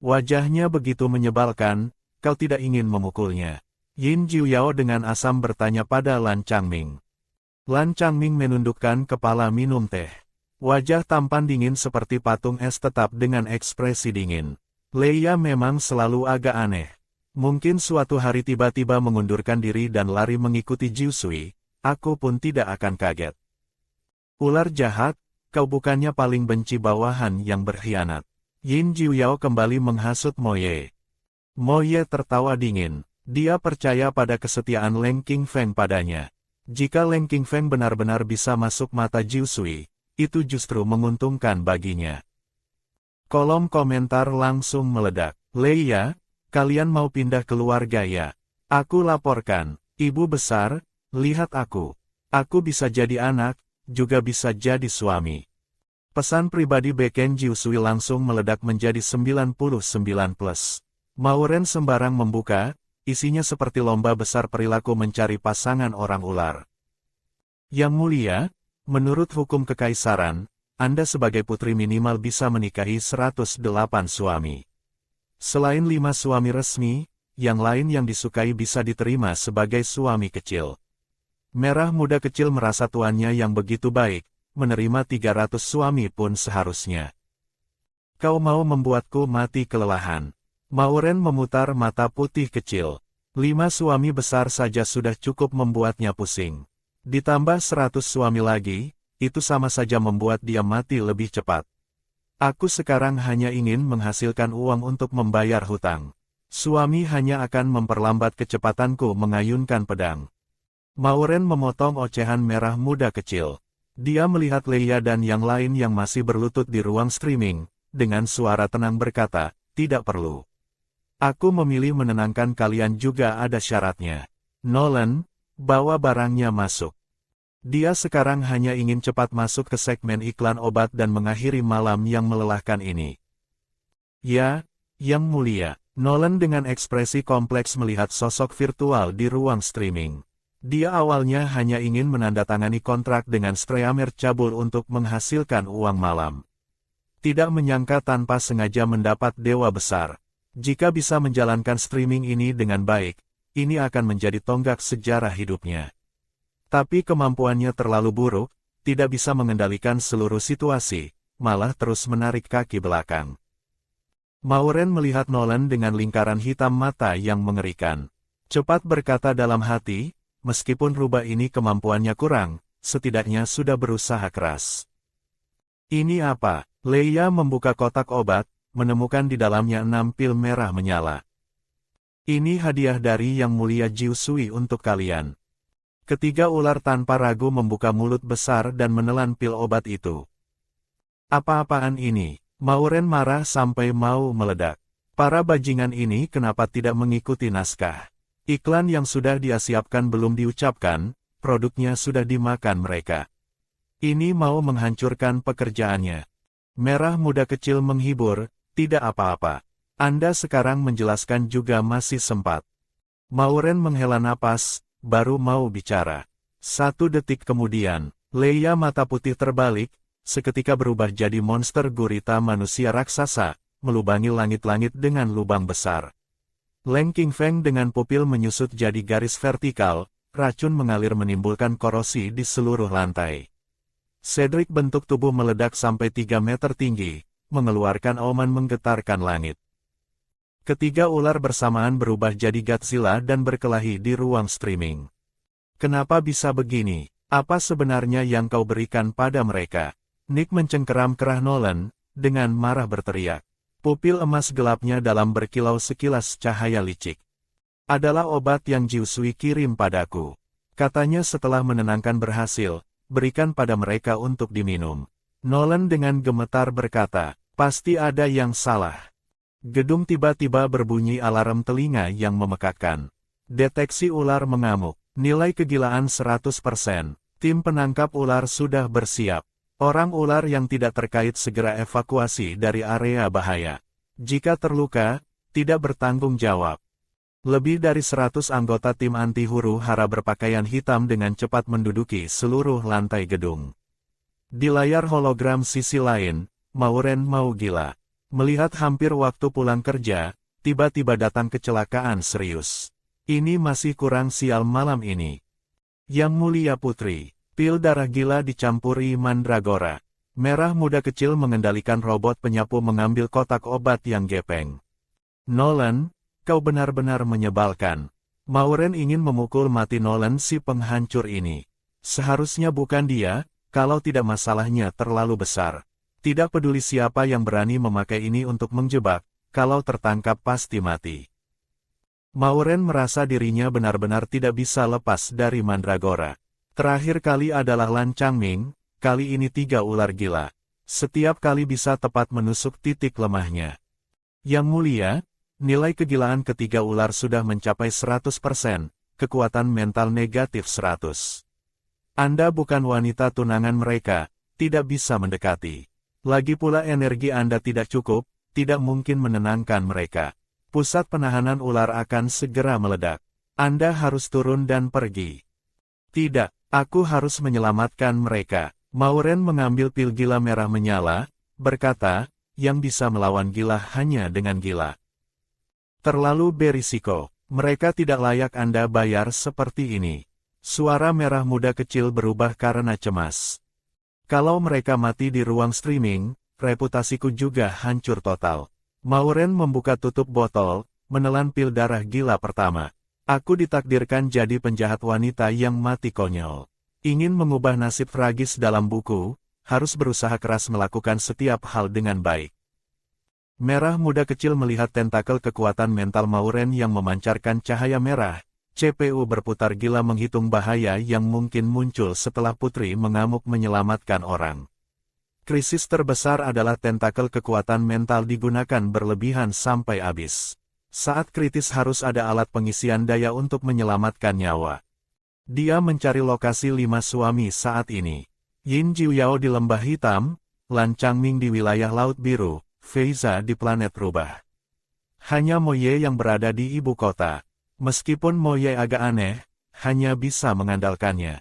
Wajahnya begitu menyebalkan, kau tidak ingin memukulnya. Yin Jiuyao dengan asam bertanya pada Lan Changming. Lan Changming menundukkan kepala minum teh. Wajah tampan dingin seperti patung es tetap dengan ekspresi dingin. Leia memang selalu agak aneh. Mungkin suatu hari tiba-tiba mengundurkan diri dan lari mengikuti Jiu Sui, aku pun tidak akan kaget. Ular jahat, kau bukannya paling benci bawahan yang berkhianat. Yin Jiuyao kembali menghasut Moye. Moye tertawa dingin. Dia percaya pada kesetiaan Leng Qingfeng padanya. Jika Leng Qingfeng benar-benar bisa masuk mata Jiu Sui, itu justru menguntungkan baginya. Kolom komentar langsung meledak. Leia, kalian mau pindah keluarga ya? Aku laporkan, ibu besar, lihat aku. Aku bisa jadi anak, juga bisa jadi suami. Pesan pribadi Beken Jiu Sui langsung meledak menjadi 99+. Mauren sembarang membuka, isinya seperti lomba besar perilaku mencari pasangan orang ular. Yang mulia, menurut hukum kekaisaran, Anda sebagai putri minimal bisa menikahi 108 suami. Selain 5 suami resmi, yang lain yang disukai bisa diterima sebagai suami kecil. Merah muda kecil merasa tuannya yang begitu baik, menerima 300 suami pun seharusnya. Kau mau membuatku mati kelelahan. Mauren memutar mata putih kecil. 5 suami besar saja sudah cukup membuatnya pusing. Ditambah 100 suami lagi, itu sama saja membuat dia mati lebih cepat. Aku sekarang hanya ingin menghasilkan uang untuk membayar hutang. Suami hanya akan memperlambat kecepatanku mengayunkan pedang. Mauren memotong ocehan merah muda kecil. Dia melihat Leia dan yang lain yang masih berlutut di ruang streaming, dengan suara tenang berkata, tidak perlu. Aku memilih menenangkan kalian juga ada syaratnya. Nolan, bawa barangnya masuk. Dia sekarang hanya ingin cepat masuk ke segmen iklan obat dan mengakhiri malam yang melelahkan ini. Ya, Yang Mulia. Nolan dengan ekspresi kompleks melihat sosok virtual di ruang streaming. Dia awalnya hanya ingin menandatangani kontrak dengan Streamer cabul untuk menghasilkan uang malam. Tidak menyangka tanpa sengaja mendapat dewa besar. Jika bisa menjalankan streaming ini dengan baik, ini akan menjadi tonggak sejarah hidupnya. Tapi kemampuannya terlalu buruk, tidak bisa mengendalikan seluruh situasi, malah terus menarik kaki belakang. Mauren melihat Nolan dengan lingkaran hitam mata yang mengerikan. Cepat berkata dalam hati, meskipun rubah ini kemampuannya kurang, setidaknya sudah berusaha keras. Ini apa? Leia membuka kotak obat, menemukan di dalamnya 6 pil merah menyala. Ini hadiah dari Yang Mulia Jiu Sui untuk kalian. Ketiga ular tanpa ragu membuka mulut besar dan menelan pil obat itu. Apa-apaan ini? Mauren marah sampai mau meledak. Para bajingan ini kenapa tidak mengikuti naskah? Iklan yang sudah dia siapkan belum diucapkan, produknya sudah dimakan mereka. Ini mau menghancurkan pekerjaannya. Merah muda kecil menghibur, tidak apa-apa. Anda sekarang menjelaskan juga masih sempat. Mauren menghela napas, baru mau bicara. 1 detik kemudian, Leia mata putih terbalik, seketika berubah jadi monster gurita manusia raksasa, melubangi langit-langit dengan lubang besar. Leng Qingfeng dengan pupil menyusut jadi garis vertikal, racun mengalir menimbulkan korosi di seluruh lantai. Cedric bentuk tubuh meledak sampai 3 meter tinggi, mengeluarkan auman menggetarkan langit. Ketiga ular bersamaan berubah jadi Godzilla dan berkelahi di ruang streaming. Kenapa bisa begini? Apa sebenarnya yang kau berikan pada mereka? Nick mencengkeram kerah Nolan, dengan marah berteriak. Pupil emas gelapnya dalam berkilau sekilas cahaya licik. Adalah obat yang Jiu Sui kirim padaku. Katanya setelah menenangkan berhasil, berikan pada mereka untuk diminum. Nolan dengan gemetar berkata, pasti ada yang salah. Gedung tiba-tiba berbunyi alarm telinga yang memekakkan. Deteksi ular mengamuk. Nilai kegilaan 100%. Tim penangkap ular sudah bersiap. Orang ular yang tidak terkait segera evakuasi dari area bahaya. Jika terluka, tidak bertanggung jawab. Lebih dari 100 anggota tim anti huru hara berpakaian hitam dengan cepat menduduki seluruh lantai gedung. Di layar hologram sisi lain, Mauren mau gila. Melihat hampir waktu pulang kerja, tiba-tiba datang kecelakaan serius. Ini masih kurang sial malam ini. Yang Mulia Putri, pil darah gila dicampuri mandragora. Merah muda kecil mengendalikan robot penyapu mengambil kotak obat yang gepeng. Nolan, kau benar-benar menyebalkan. Maureen ingin memukul mati Nolan si penghancur ini. Seharusnya bukan dia, kalau tidak masalahnya terlalu besar. Tidak peduli siapa yang berani memakai ini untuk menjebak, kalau tertangkap pasti mati. Maureen merasa dirinya benar-benar tidak bisa lepas dari mandragora. Terakhir kali adalah Lan Changming, kali ini 3 ular gila. Setiap kali bisa tepat menusuk titik lemahnya. Yang Mulia, nilai kegilaan ketiga ular sudah mencapai 100%, kekuatan mental negatif 100. Anda bukan wanita tunangan mereka, tidak bisa mendekati. Lagi pula energi Anda tidak cukup, tidak mungkin menenangkan mereka. Pusat penahanan ular akan segera meledak. Anda harus turun dan pergi. Tidak, aku harus menyelamatkan mereka. Maureen mengambil pil gila merah menyala, berkata, yang bisa melawan gila hanya dengan gila. Terlalu berisiko, mereka tidak layak Anda bayar seperti ini. Suara merah muda kecil berubah karena cemas. Kalau mereka mati di ruang streaming, reputasiku juga hancur total. Maureen membuka tutup botol, menelan pil darah gila pertama. Aku ditakdirkan jadi penjahat wanita yang mati konyol. Ingin mengubah nasib tragis dalam buku, harus berusaha keras melakukan setiap hal dengan baik. Merah muda kecil melihat tentakel kekuatan mental Maureen yang memancarkan cahaya merah. CPU berputar gila menghitung bahaya yang mungkin muncul setelah putri mengamuk menyelamatkan orang. Krisis terbesar adalah tentakel kekuatan mental digunakan berlebihan sampai habis. Saat kritis harus ada alat pengisian daya untuk menyelamatkan nyawa. Dia mencari lokasi 5 suami saat ini. Yin Jiuyao di Lembah Hitam, Lan Changming di wilayah Laut Biru, Feiza di planet rubah. Hanya Moye yang berada di ibu kota. Meskipun Moye agak aneh, hanya bisa mengandalkannya.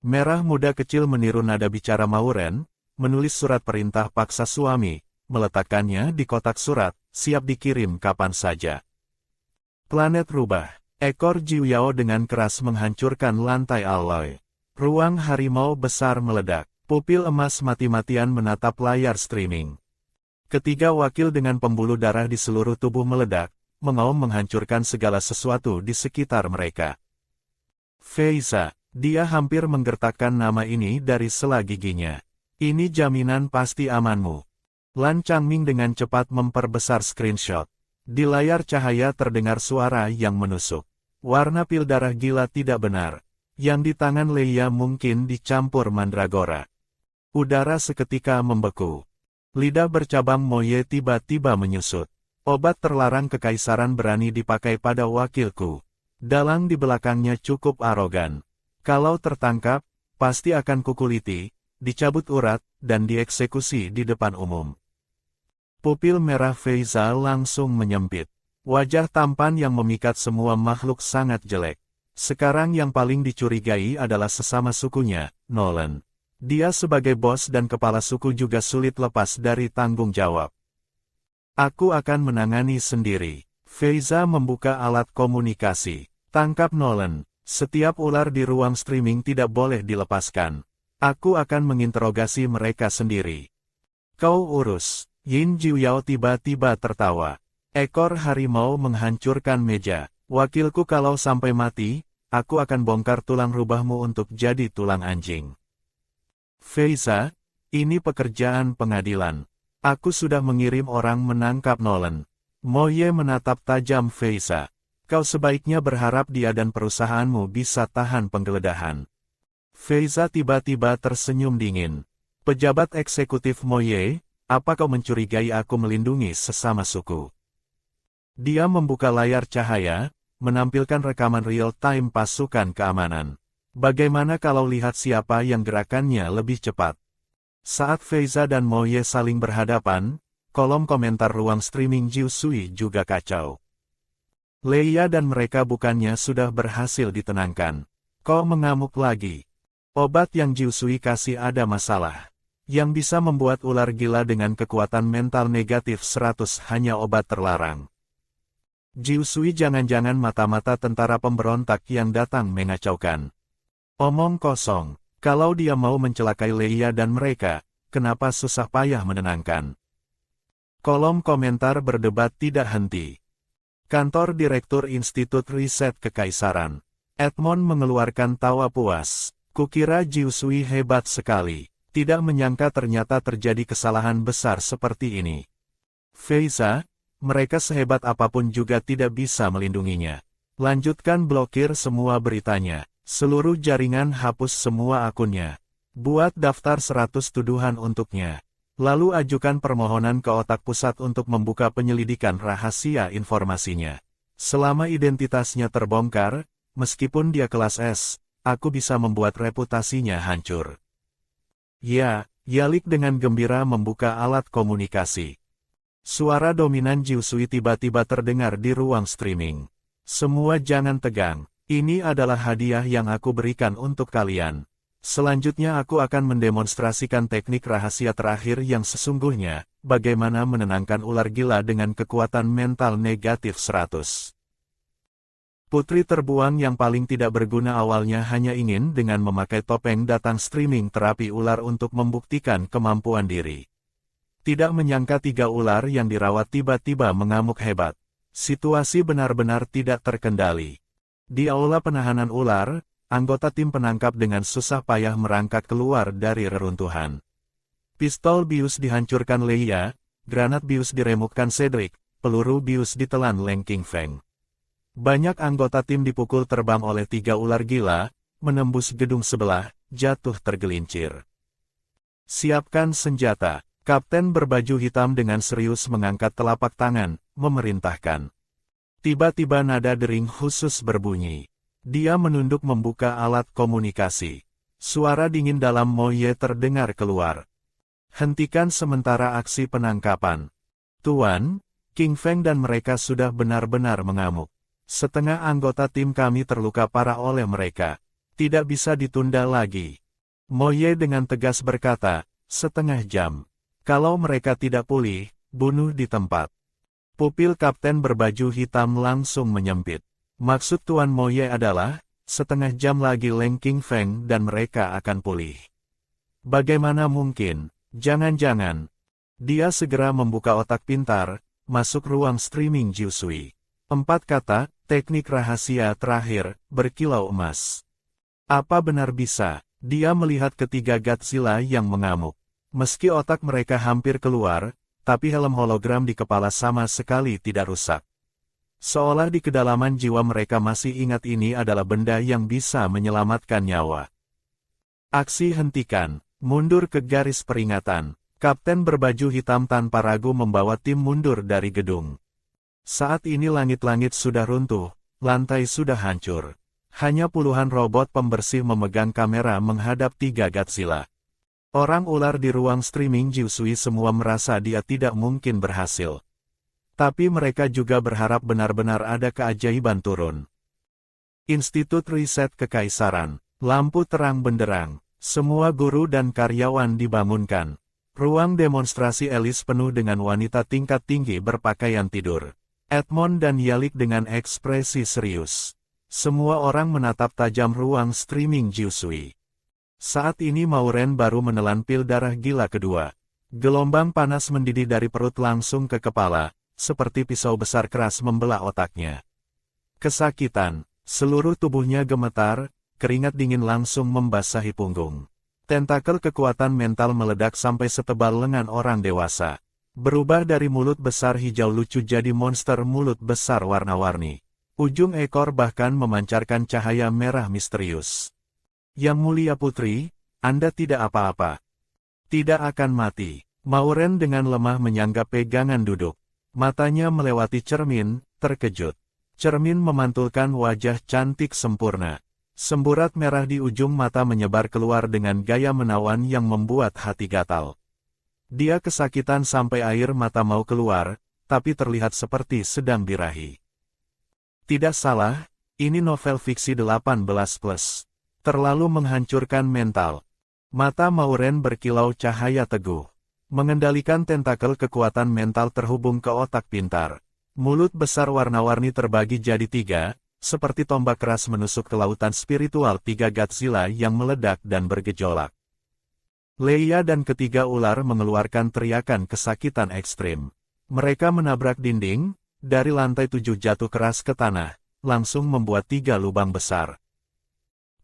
Merah muda kecil meniru nada bicara Maureen, menulis surat perintah paksa suami, meletakkannya di kotak surat, siap dikirim kapan saja. Planet rubah. Ekor Jiuyao dengan keras menghancurkan lantai alloy. Ruang harimau besar meledak. Pupil emas mati-matian menatap layar streaming. Ketiga wakil dengan pembuluh darah di seluruh tubuh meledak, mengaum menghancurkan segala sesuatu di sekitar mereka. Feiza, dia hampir menggertakkan nama ini dari sela giginya. Ini jaminan pasti amanmu. Lan Changming dengan cepat memperbesar screenshot. Di layar cahaya terdengar suara yang menusuk. Warna pil darah gila tidak benar. Yang di tangan Leia mungkin dicampur mandragora. Udara seketika membeku. Lidah bercabang Moye tiba-tiba menyusut. Obat terlarang kekaisaran berani dipakai pada wakilku. Dalang di belakangnya cukup arogan. Kalau tertangkap, pasti akan kukuliti, dicabut urat, dan dieksekusi di depan umum. Pupil merah Feiza langsung menyempit. Wajah tampan yang memikat semua makhluk sangat jelek. Sekarang yang paling dicurigai adalah sesama sukunya, Nolan. Dia sebagai bos dan kepala suku juga sulit lepas dari tanggung jawab. Aku akan menangani sendiri. Feiza membuka alat komunikasi. Tangkap Nolan. Setiap ular di ruang streaming tidak boleh dilepaskan. Aku akan menginterogasi mereka sendiri. Kau urus. Yin Jiuyao tiba-tiba tertawa. Ekor harimau menghancurkan meja. Wakilku kalau sampai mati, aku akan bongkar tulang rubahmu untuk jadi tulang anjing. Feiza, ini pekerjaan pengadilan. Aku sudah mengirim orang menangkap Nolan. Moye menatap tajam Feiza. Kau sebaiknya berharap dia dan perusahaanmu bisa tahan penggeledahan. Feiza tiba-tiba tersenyum dingin. Pejabat eksekutif Moye, apa kau mencurigai aku melindungi sesama suku? Dia membuka layar cahaya, menampilkan rekaman real-time pasukan keamanan. Bagaimana kalau lihat siapa yang gerakannya lebih cepat? Saat Feiza dan Moye saling berhadapan, kolom komentar ruang streaming Jiu Sui juga kacau. Leia dan mereka bukannya sudah berhasil ditenangkan. Kau mengamuk lagi. Obat yang Jiu Sui kasih ada masalah. Yang bisa membuat ular gila dengan kekuatan mental negatif 100 hanya obat terlarang. Jiusui jangan-jangan mata-mata tentara pemberontak yang datang mengacaukan. Omong kosong, kalau dia mau mencelakai Leia dan mereka, kenapa susah payah menenangkan? Kolom komentar berdebat tidak henti. Kantor Direktur Institut Riset Kekaisaran, Edmond mengeluarkan tawa puas. Kukira Jiusui hebat sekali. Tidak menyangka ternyata terjadi kesalahan besar seperti ini. Feiza, mereka sehebat apapun juga tidak bisa melindunginya. Lanjutkan blokir semua beritanya. Seluruh jaringan hapus semua akunnya. Buat daftar 100 tuduhan untuknya. Lalu ajukan permohonan ke otak pusat untuk membuka penyelidikan rahasia informasinya. Selama identitasnya terbongkar, meskipun dia kelas S, aku bisa membuat reputasinya hancur. Ya, Yalik dengan gembira membuka alat komunikasi. Suara dominan Jiusui tiba-tiba terdengar di ruang streaming. Semua jangan tegang, ini adalah hadiah yang aku berikan untuk kalian. Selanjutnya aku akan mendemonstrasikan teknik rahasia terakhir yang sesungguhnya, bagaimana menenangkan ular gila dengan kekuatan mental negatif 100. Putri terbuang yang paling tidak berguna awalnya hanya ingin dengan memakai topeng datang streaming terapi ular untuk membuktikan kemampuan diri. Tidak menyangka 3 ular yang dirawat tiba-tiba mengamuk hebat. Situasi benar-benar tidak terkendali. Di aula penahanan ular, anggota tim penangkap dengan susah payah merangkak keluar dari reruntuhan. Pistol bius dihancurkan Leia, granat bius diremukkan Cedric, peluru bius ditelan Leng Qingfeng. Banyak anggota tim dipukul terbang oleh 3 ular gila, menembus gedung sebelah, jatuh tergelincir. Siapkan senjata. Kapten berbaju hitam dengan serius mengangkat telapak tangan, memerintahkan. Tiba-tiba nada dering khusus berbunyi. Dia menunduk membuka alat komunikasi. Suara dingin dalam Moye terdengar keluar. Hentikan sementara aksi penangkapan. Tuan, Qingfeng dan mereka sudah benar-benar mengamuk. Setengah anggota tim kami terluka parah oleh mereka. Tidak bisa ditunda lagi. Moye dengan tegas berkata, setengah jam. Kalau mereka tidak pulih, bunuh di tempat. Pupil kapten berbaju hitam langsung menyempit. Maksud Tuan Moye adalah, setengah jam lagi Leng Qingfeng dan mereka akan pulih. Bagaimana mungkin? Jangan-jangan. Dia segera membuka otak pintar, masuk ruang streaming Jiusui. 4 kata, teknik rahasia terakhir, berkilau emas. Apa benar bisa? Dia melihat ketiga Godzilla yang mengamuk. Meski otak mereka hampir keluar, tapi helm hologram di kepala sama sekali tidak rusak. Seolah di kedalaman jiwa mereka masih ingat ini adalah benda yang bisa menyelamatkan nyawa. Aksi hentikan, mundur ke garis peringatan. Kapten berbaju hitam tanpa ragu membawa tim mundur dari gedung. Saat ini langit-langit sudah runtuh, lantai sudah hancur. Hanya puluhan robot pembersih memegang kamera menghadap 3 Godzilla. Orang ular di ruang streaming Jiusui semua merasa dia tidak mungkin berhasil. Tapi mereka juga berharap benar-benar ada keajaiban turun. Institut Riset Kekaisaran, lampu terang benderang, semua guru dan karyawan dibangunkan. Ruang demonstrasi elis penuh dengan wanita tingkat tinggi berpakaian tidur. Edmond dan Yalik dengan ekspresi serius. Semua orang menatap tajam ruang streaming Jiusui. Saat ini Mauren baru menelan pil darah gila kedua. Gelombang panas mendidih dari perut langsung ke kepala, seperti pisau besar keras membelah otaknya. Kesakitan, seluruh tubuhnya gemetar, keringat dingin langsung membasahi punggung. Tentakel kekuatan mental meledak sampai setebal lengan orang dewasa. Berubah dari mulut besar hijau lucu jadi monster mulut besar warna-warni. Ujung ekor bahkan memancarkan cahaya merah misterius. Yang mulia putri, Anda tidak apa-apa. Tidak akan mati. Mauren dengan lemah menyangga pegangan duduk. Matanya melewati cermin, terkejut. Cermin memantulkan wajah cantik sempurna. Semburat merah di ujung mata menyebar keluar dengan gaya menawan yang membuat hati gatal. Dia kesakitan sampai air mata mau keluar, tapi terlihat seperti sedang birahi. Tidak salah, ini novel fiksi 18+. Terlalu menghancurkan mental. Mata Mauren berkilau cahaya teguh. Mengendalikan tentakel kekuatan mental terhubung ke otak pintar. Mulut besar warna-warni terbagi jadi 3, seperti tombak keras menusuk ke lautan spiritual 3 Godzilla yang meledak dan bergejolak. Leia dan ketiga ular mengeluarkan teriakan kesakitan ekstrim. Mereka menabrak dinding, dari lantai 7 jatuh keras ke tanah, langsung membuat 3 lubang besar.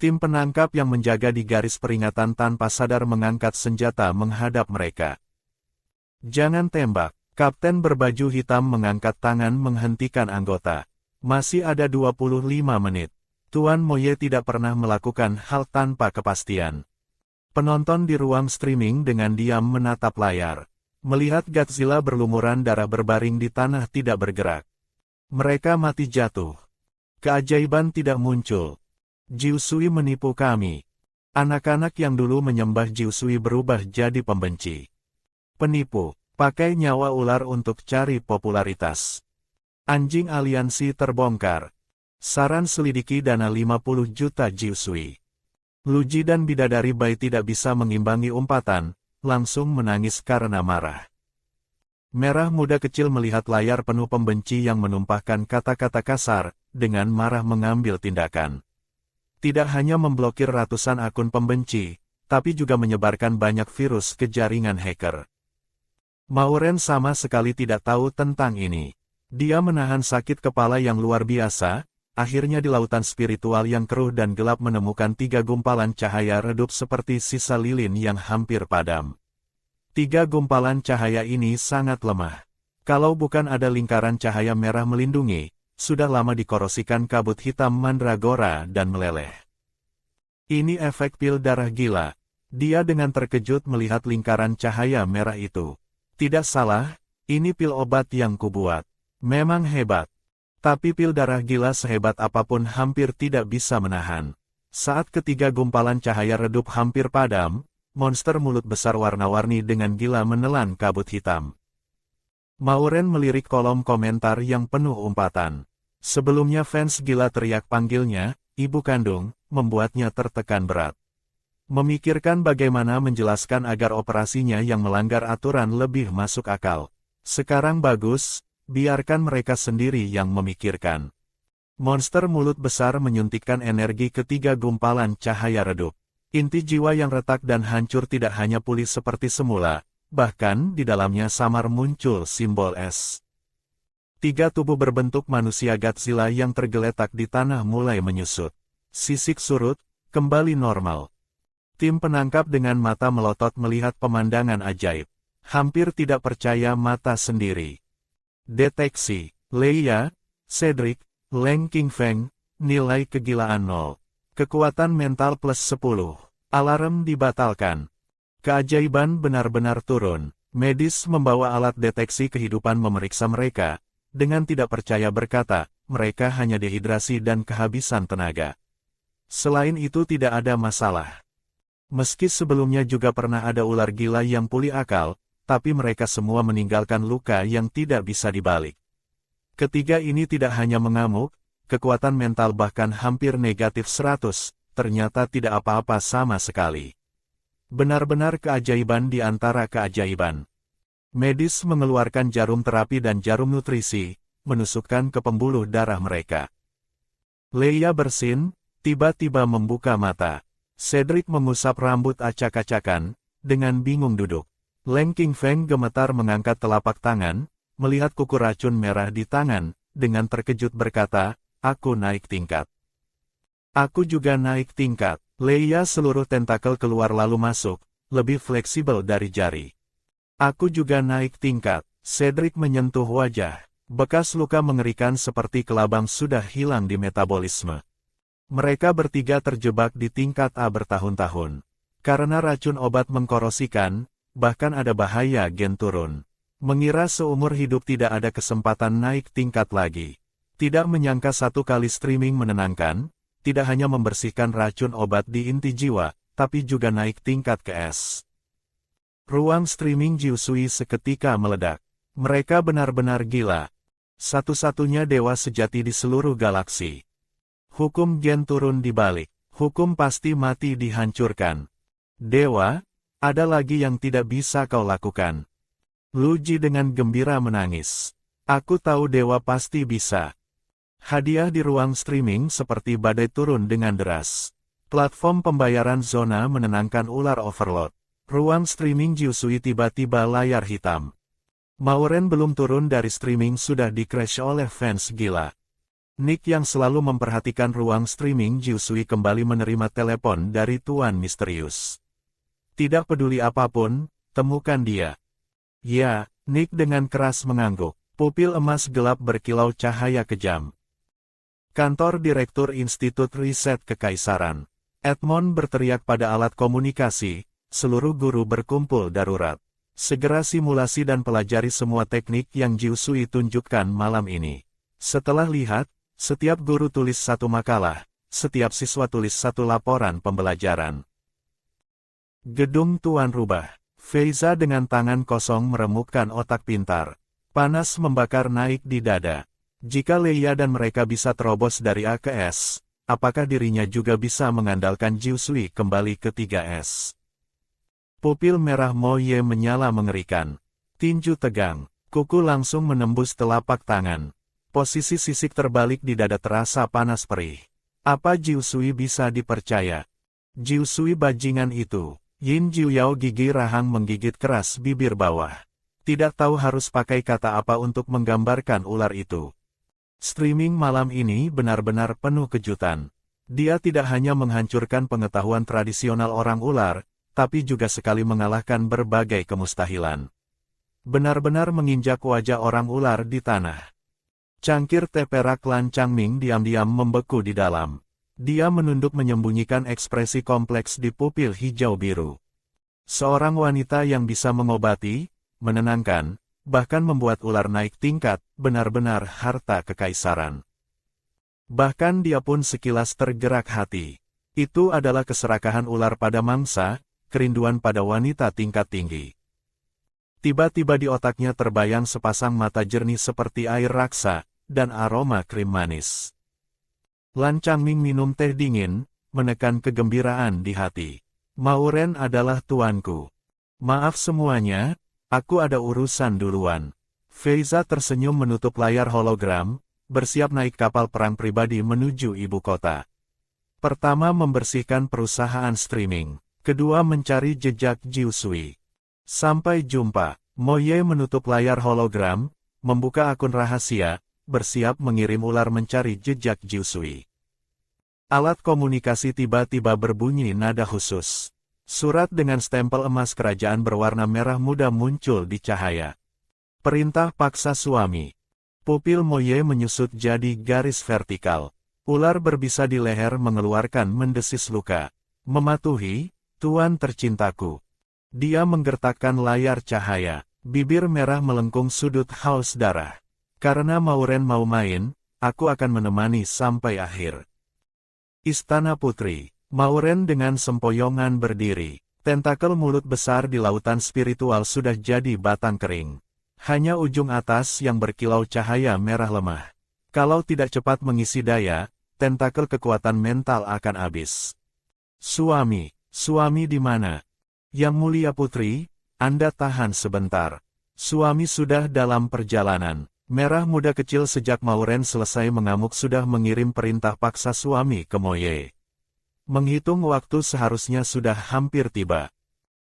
Tim penangkap yang menjaga di garis peringatan tanpa sadar mengangkat senjata menghadap mereka. Jangan tembak. Kapten berbaju hitam mengangkat tangan menghentikan anggota. Masih ada 25 menit. Tuan Moye tidak pernah melakukan hal tanpa kepastian. Penonton di ruang streaming dengan diam menatap layar. Melihat Godzilla berlumuran darah berbaring di tanah tidak bergerak. Mereka mati jatuh. Keajaiban tidak muncul. Jiusui menipu kami. Anak-anak yang dulu menyembah Jiusui berubah jadi pembenci. Penipu. Pakai nyawa ular untuk cari popularitas. Anjing aliansi terbongkar. Saran selidiki dana 50 juta Jiusui. Luji dan bidadari Bai tidak bisa mengimbangi umpatan, langsung menangis karena marah. Merah muda kecil melihat layar penuh pembenci yang menumpahkan kata-kata kasar, dengan marah mengambil tindakan. Tidak hanya memblokir ratusan akun pembenci, tapi juga menyebarkan banyak virus ke jaringan hacker. Mauren sama sekali tidak tahu tentang ini. Dia menahan sakit kepala yang luar biasa, akhirnya di lautan spiritual yang keruh dan gelap menemukan 3 gumpalan cahaya redup seperti sisa lilin yang hampir padam. 3 gumpalan cahaya ini sangat lemah. Kalau bukan ada lingkaran cahaya merah melindungi, sudah lama dikorosikan kabut hitam mandragora dan meleleh. Ini efek pil darah gila. Dia dengan terkejut melihat lingkaran cahaya merah itu. Tidak salah, ini pil obat yang kubuat. Memang hebat. Tapi pil darah gila sehebat apapun hampir tidak bisa menahan. Saat ketiga gumpalan cahaya redup hampir padam, monster mulut besar warna-warni dengan gila menelan kabut hitam. Mauren melirik kolom komentar yang penuh umpatan. Sebelumnya fans gila teriak panggilnya, ibu kandung, membuatnya tertekan berat. Memikirkan bagaimana menjelaskan agar operasinya yang melanggar aturan lebih masuk akal. Sekarang bagus, biarkan mereka sendiri yang memikirkan. Monster mulut besar menyuntikkan energi ke 3 gumpalan cahaya redup. Inti jiwa yang retak dan hancur tidak hanya pulih seperti semula, bahkan di dalamnya samar muncul simbol S. 3 tubuh berbentuk manusia Godzilla yang tergeletak di tanah mulai menyusut. Sisik surut, kembali normal. Tim penangkap dengan mata melotot melihat pemandangan ajaib. Hampir tidak percaya mata sendiri. Deteksi, Leia, Cedric, Leng Qingfeng, nilai kegilaan 0. Kekuatan mental plus 10. Alarm dibatalkan. Keajaiban benar-benar turun. Medis membawa alat deteksi kehidupan memeriksa mereka. Dengan tidak percaya berkata, mereka hanya dehidrasi dan kehabisan tenaga. Selain itu tidak ada masalah. Meski sebelumnya juga pernah ada ular gila yang pulih akal, tapi mereka semua meninggalkan luka yang tidak bisa dibalik. Ketiga ini tidak hanya mengamuk, kekuatan mental bahkan hampir negatif 100, ternyata tidak apa-apa sama sekali. Benar-benar keajaiban di antara keajaiban. Medis mengeluarkan jarum terapi dan jarum nutrisi, menusukkan ke pembuluh darah mereka. Leia bersin, tiba-tiba membuka mata. Cedric mengusap rambut acak-acakan, dengan bingung duduk. Leng Qingfeng gemetar mengangkat telapak tangan, melihat kuku racun merah di tangan, dengan terkejut berkata, aku naik tingkat. Aku juga naik tingkat. Leia seluruh tentakel keluar lalu masuk, lebih fleksibel dari jari. Aku juga naik tingkat. Cedric menyentuh wajah. Bekas luka mengerikan seperti kelabang sudah hilang di metabolisme. Mereka bertiga terjebak di tingkat A bertahun-tahun. Karena racun obat mengkorosikan, bahkan ada bahaya gen turun. Mengira seumur hidup tidak ada kesempatan naik tingkat lagi. Tidak menyangka 1 kali streaming menenangkan, tidak hanya membersihkan racun obat di inti jiwa, tapi juga naik tingkat ke S. Ruang streaming Jiusui seketika meledak. Mereka benar-benar gila. Satu-satunya dewa sejati di seluruh galaksi. Hukum gen turun dibalik. Hukum pasti mati dihancurkan. Dewa, ada lagi yang tidak bisa kau lakukan. Lu Ji dengan gembira menangis. Aku tahu Dewa pasti bisa. Hadiah di ruang streaming seperti badai turun dengan deras. Platform pembayaran zona menenangkan ular overload. Ruang streaming Jiusui tiba-tiba layar hitam. Mauren belum turun dari streaming sudah di-crash oleh fans gila. Nick yang selalu memperhatikan ruang streaming Jiusui kembali menerima telepon dari Tuan Misterius. Tidak peduli apapun, temukan dia. Ya, Nick dengan keras mengangguk. Pupil emas gelap berkilau cahaya kejam. Kantor Direktur Institut Riset Kekaisaran. Edmond berteriak pada alat komunikasi, seluruh guru berkumpul darurat. Segera simulasi dan pelajari semua teknik yang Jiusui tunjukkan malam ini. Setelah lihat, setiap guru tulis satu makalah, setiap siswa tulis satu laporan pembelajaran. Gedung Tuan rubah. Feiza dengan tangan kosong meremukkan otak pintar. Panas membakar naik di dada. Jika Leia dan mereka bisa terobos dari A ke S, apakah dirinya juga bisa mengandalkan Jiusui kembali ke 3S? Pupil merah Mo Ye menyala mengerikan. Tinju tegang. Kuku langsung menembus telapak tangan. Posisi sisik terbalik di dada terasa panas perih. Apa Jiusui bisa dipercaya? Jiusui bajingan itu. Yin Jiuyao gigi rahang menggigit keras bibir bawah. Tidak tahu harus pakai kata apa untuk menggambarkan ular itu. Streaming malam ini benar-benar penuh kejutan. Dia tidak hanya menghancurkan pengetahuan tradisional orang ular, tapi juga sekali mengalahkan berbagai kemustahilan. Benar-benar menginjak wajah orang ular di tanah. Cangkir teh perak Lan Changming diam-diam membeku di dalam. Dia menunduk menyembunyikan ekspresi kompleks di pupil hijau biru. Seorang wanita yang bisa mengobati, menenangkan, bahkan membuat ular naik tingkat, benar-benar harta kekaisaran. Bahkan dia pun sekilas tergerak hati. Itu adalah keserakahan ular pada mangsa, kerinduan pada wanita tingkat tinggi. Tiba-tiba di otaknya terbayang sepasang mata jernih seperti air raksa, dan aroma krim manis. Lan Changming minum teh dingin, menekan kegembiraan di hati. Mauren adalah tuanku. Maaf semuanya, aku ada urusan duluan. Feiza tersenyum menutup layar hologram, bersiap naik kapal perang pribadi menuju ibu kota. Pertama membersihkan perusahaan streaming, kedua mencari jejak Jiusui. Sampai jumpa, Mo Ye menutup layar hologram, membuka akun rahasia, bersiap mengirim ular mencari jejak Jiusui. Alat komunikasi tiba-tiba berbunyi nada khusus. Surat dengan stempel emas kerajaan berwarna merah muda muncul di cahaya. Perintah paksa suami. Pupil Mo Ye menyusut jadi garis vertikal. Ular berbisa di leher mengeluarkan mendesis luka. Mematuhi, Tuan tercintaku. Dia menggertakkan layar cahaya. Bibir merah melengkung sudut haus darah. Karena Mauren mau main, aku akan menemani sampai akhir. Istana Putri. Mauren dengan sempoyongan berdiri. Tentakel mulut besar di lautan spiritual sudah jadi batang kering. Hanya ujung atas yang berkilau cahaya merah lemah. Kalau tidak cepat mengisi daya, tentakel kekuatan mental akan habis. Suami di mana? Yang Mulia Putri, Anda tahan sebentar. Suami sudah dalam perjalanan. Merah muda kecil sejak Mauren selesai mengamuk sudah mengirim perintah paksa suami ke Mo Ye. Menghitung waktu seharusnya sudah hampir tiba.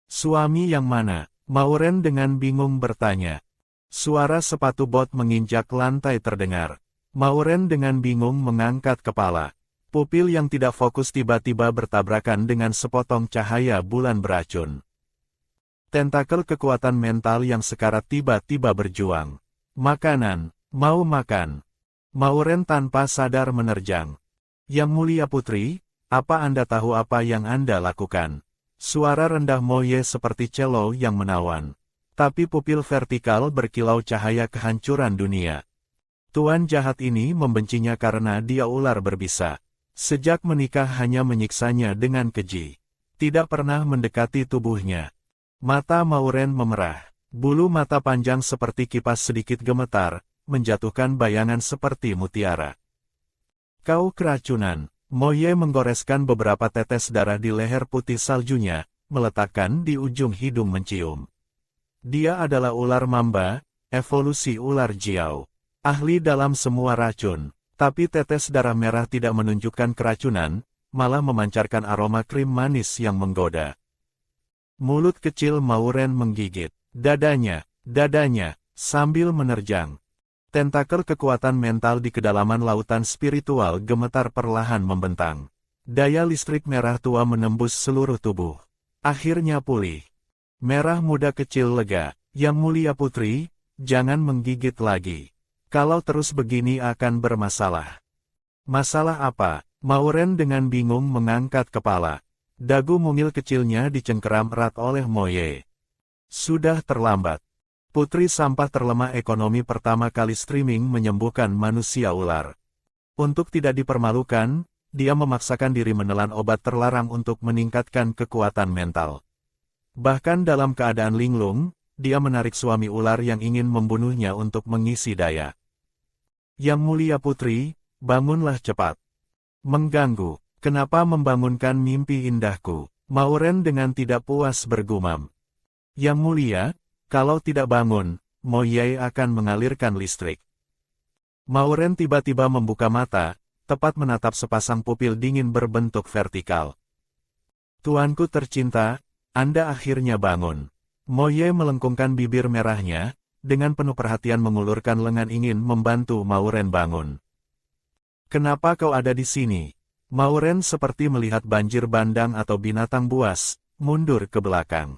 Suami yang mana? Mauren dengan bingung bertanya. Suara sepatu bot menginjak lantai terdengar. Mauren dengan bingung mengangkat kepala. Pupil yang tidak fokus tiba-tiba bertabrakan dengan sepotong cahaya bulan beracun. Tentakel kekuatan mental yang sekarat tiba-tiba berjuang. Makanan, mau makan. Mauren tanpa sadar menerjang. Yang Mulia Putri, apa Anda tahu apa yang Anda lakukan? Suara rendah Mo Ye seperti cello yang menawan. Tapi pupil vertikal berkilau cahaya kehancuran dunia. Tuan jahat ini membencinya karena dia ular berbisa. Sejak menikah hanya menyiksanya dengan keji. Tidak pernah mendekati tubuhnya. Mata Mauren memerah. Bulu mata panjang seperti kipas sedikit gemetar, menjatuhkan bayangan seperti mutiara. Kau keracunan. Mo Ye menggoreskan beberapa tetes darah di leher putih saljunya, meletakkan di ujung hidung mencium. Dia adalah ular mamba, evolusi ular Jiao. Ahli dalam semua racun, tapi tetes darah merah tidak menunjukkan keracunan, malah memancarkan aroma krim manis yang menggoda. Mulut kecil Mauren menggigit dadanya, sambil menerjang. Tentakel kekuatan mental di kedalaman lautan spiritual gemetar perlahan membentang. Daya listrik merah tua menembus seluruh tubuh. Akhirnya pulih. Merah muda kecil lega, Yang Mulia Putri, jangan menggigit lagi. Kalau terus begini akan bermasalah. Masalah apa? Mauren dengan bingung mengangkat kepala. Dagu mungil kecilnya dicengkeram erat oleh Moye. Sudah terlambat. Putri sampah terlemah ekonomi pertama kali streaming menyembuhkan manusia ular. Untuk tidak dipermalukan, dia memaksakan diri menelan obat terlarang untuk meningkatkan kekuatan mental. Bahkan dalam keadaan linglung, dia menarik suami ular yang ingin membunuhnya untuk mengisi daya. Yang Mulia Putri, bangunlah cepat. Mengganggu, kenapa membangunkan mimpi indahku? Mauren dengan tidak puas bergumam. Yang Mulia, kalau tidak bangun, Moye akan mengalirkan listrik. Mauren tiba-tiba membuka mata, tepat menatap sepasang pupil dingin berbentuk vertikal. Tuanku tercinta, Anda akhirnya bangun. Moye melengkungkan bibir merahnya, dengan penuh perhatian mengulurkan lengan ingin membantu Mauren bangun. Kenapa kau ada di sini? Mauren seperti melihat banjir bandang atau binatang buas, mundur ke belakang.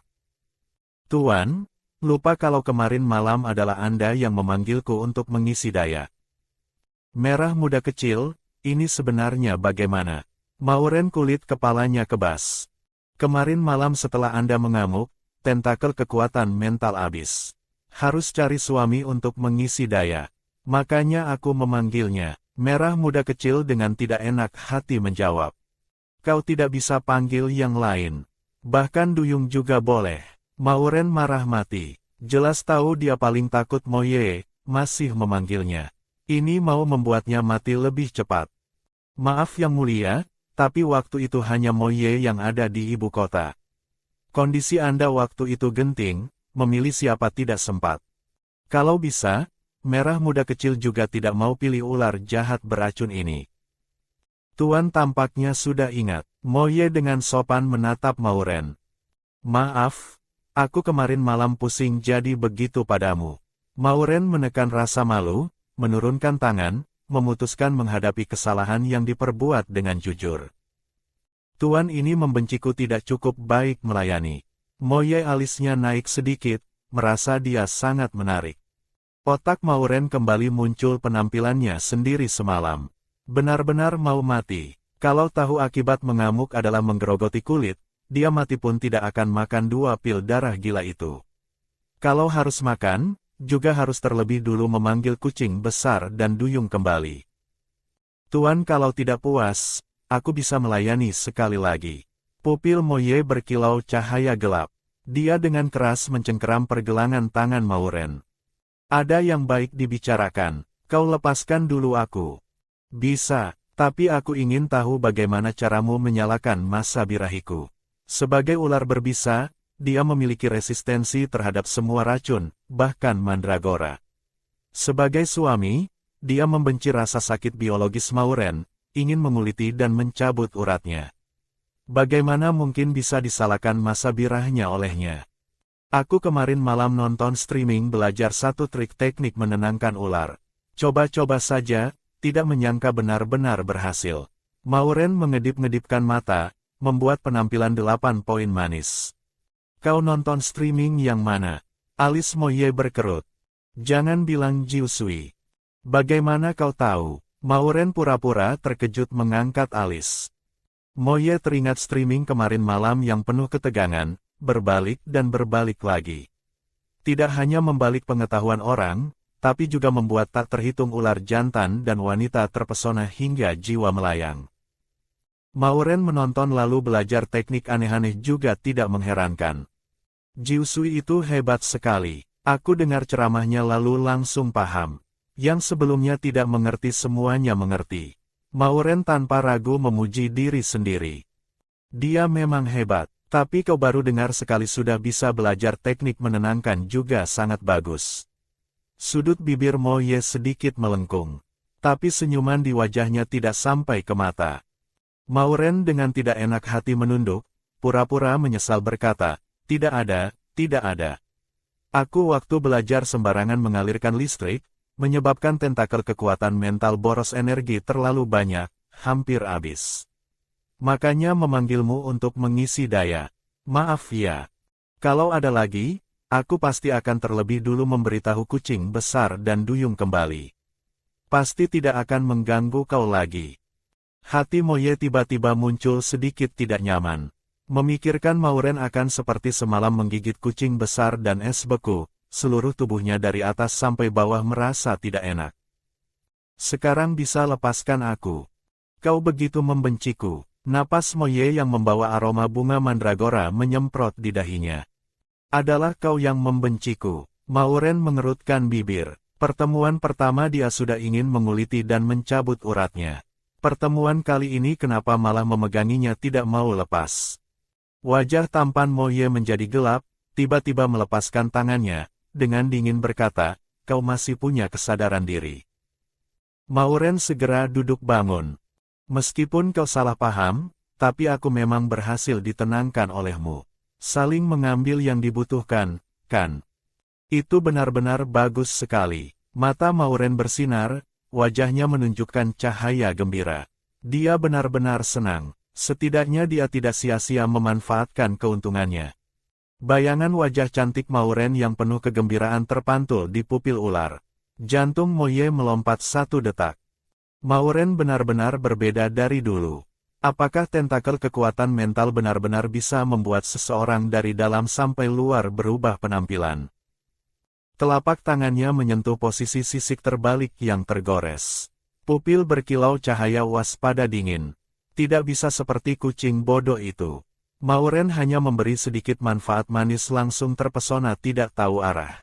Tuan, lupa kalau kemarin malam adalah Anda yang memanggilku untuk mengisi daya. Merah muda kecil, ini sebenarnya bagaimana? Mauren kulit kepalanya kebas. Kemarin malam setelah Anda mengamuk, tentakel kekuatan mental habis. Harus cari suami untuk mengisi daya. Makanya aku memanggilnya. Merah muda kecil dengan tidak enak hati menjawab. Kau tidak bisa panggil yang lain. Bahkan Duyung juga boleh. Mauren marah mati. Jelas tahu dia paling takut Moye, masih memanggilnya. Ini mau membuatnya mati lebih cepat. Maaf Yang Mulia, tapi waktu itu hanya Moye yang ada di ibu kota. Kondisi Anda waktu itu genting, memilih siapa tidak sempat. Kalau bisa, merah muda kecil juga tidak mau pilih ular jahat beracun ini. Tuan tampaknya sudah ingat. Moye dengan sopan menatap Mauren. Maaf, aku kemarin malam pusing jadi begitu padamu. Mauren menekan rasa malu, menurunkan tangan, memutuskan menghadapi kesalahan yang diperbuat dengan jujur. Tuan ini membenciku tidak cukup baik melayani. Moye alisnya naik sedikit, merasa dia sangat menarik. Otak Mauren kembali muncul penampilannya sendiri semalam. Benar-benar mau mati. Kalau tahu akibat mengamuk adalah menggerogoti kulit, dia mati pun tidak akan makan 2 pil darah gila itu. Kalau harus makan, juga harus terlebih dulu memanggil kucing besar dan Duyung kembali. Tuan kalau tidak puas, aku bisa melayani sekali lagi. Pupil Moye berkilau cahaya gelap. Dia dengan keras mencengkeram pergelangan tangan Mauren. Ada yang baik dibicarakan, kau lepaskan dulu aku. Bisa, tapi aku ingin tahu bagaimana caramu menyalakan masa birahiku. Sebagai ular berbisa, dia memiliki resistensi terhadap semua racun, bahkan mandragora. Sebagai suami, dia membenci rasa sakit biologis Mauren, ingin menguliti dan mencabut uratnya. Bagaimana mungkin bisa disalahkan masa birahnya olehnya? Aku kemarin malam nonton streaming belajar satu trik teknik menenangkan ular. Coba-coba saja, tidak menyangka benar-benar berhasil. Mauren mengedip-ngedipkan mata, membuat penampilan 8 poin manis. Kau nonton streaming yang mana? Alis Moye berkerut. Jangan bilang Jiusui. Bagaimana kau tahu? Mauren pura-pura terkejut mengangkat alis. Moye teringat streaming kemarin malam yang penuh ketegangan, berbalik dan berbalik lagi. Tidak hanya membalik pengetahuan orang, tapi juga membuat tak terhitung ular jantan dan wanita terpesona hingga jiwa melayang. Mauren menonton lalu belajar teknik aneh-aneh juga tidak mengherankan. Jiusui itu hebat sekali. Aku dengar ceramahnya lalu langsung paham. Yang sebelumnya tidak mengerti semuanya mengerti. Mauren tanpa ragu memuji diri sendiri. Dia memang hebat. Tapi kau baru dengar sekali sudah bisa belajar teknik menenangkan juga sangat bagus. Sudut bibir Mo Ye sedikit melengkung. Tapi senyuman di wajahnya tidak sampai ke mata. Mauren dengan tidak enak hati menunduk, pura-pura menyesal berkata, tidak ada. Aku waktu belajar sembarangan mengalirkan listrik, menyebabkan tentakel kekuatan mental boros energi terlalu banyak, hampir habis. Makanya memanggilmu untuk mengisi daya. Maaf ya. Kalau ada lagi, aku pasti akan terlebih dulu memberitahu kucing besar dan duyung kembali. Pasti tidak akan mengganggu kau lagi. Hati Mo Ye tiba-tiba muncul sedikit tidak nyaman. Memikirkan Mauren akan seperti semalam menggigit kucing besar dan es beku, seluruh tubuhnya dari atas sampai bawah merasa tidak enak. Sekarang bisa lepaskan aku. Kau begitu membenciku. Napas Mo Ye yang membawa aroma bunga mandragora menyemprot di dahinya. Adalah kau yang membenciku. Mauren mengerutkan bibir. Pertemuan pertama dia sudah ingin menguliti dan mencabut uratnya. Pertemuan kali ini kenapa malah memeganginya tidak mau lepas. Wajah tampan Mo Ye menjadi gelap, tiba-tiba melepaskan tangannya, dengan dingin berkata, kau masih punya kesadaran diri. Mauren segera duduk bangun. Meskipun kau salah paham, tapi aku memang berhasil ditenangkan olehmu. Saling mengambil yang dibutuhkan, kan? Itu benar-benar bagus sekali. Mata Mauren bersinar, wajahnya menunjukkan cahaya gembira. Dia benar-benar senang. Setidaknya dia tidak sia-sia memanfaatkan keuntungannya. Bayangan wajah cantik Mauren yang penuh kegembiraan terpantul di pupil ular. Jantung Mo Ye melompat 1 detak. Mauren benar-benar berbeda dari dulu. Apakah tentakel kekuatan mental benar-benar bisa membuat seseorang dari dalam sampai luar berubah penampilan? Telapak tangannya menyentuh posisi sisik terbalik yang tergores. Pupil berkilau cahaya waspada dingin. Tidak bisa seperti kucing bodoh itu. Mauren hanya memberi sedikit manfaat manis langsung terpesona tidak tahu arah.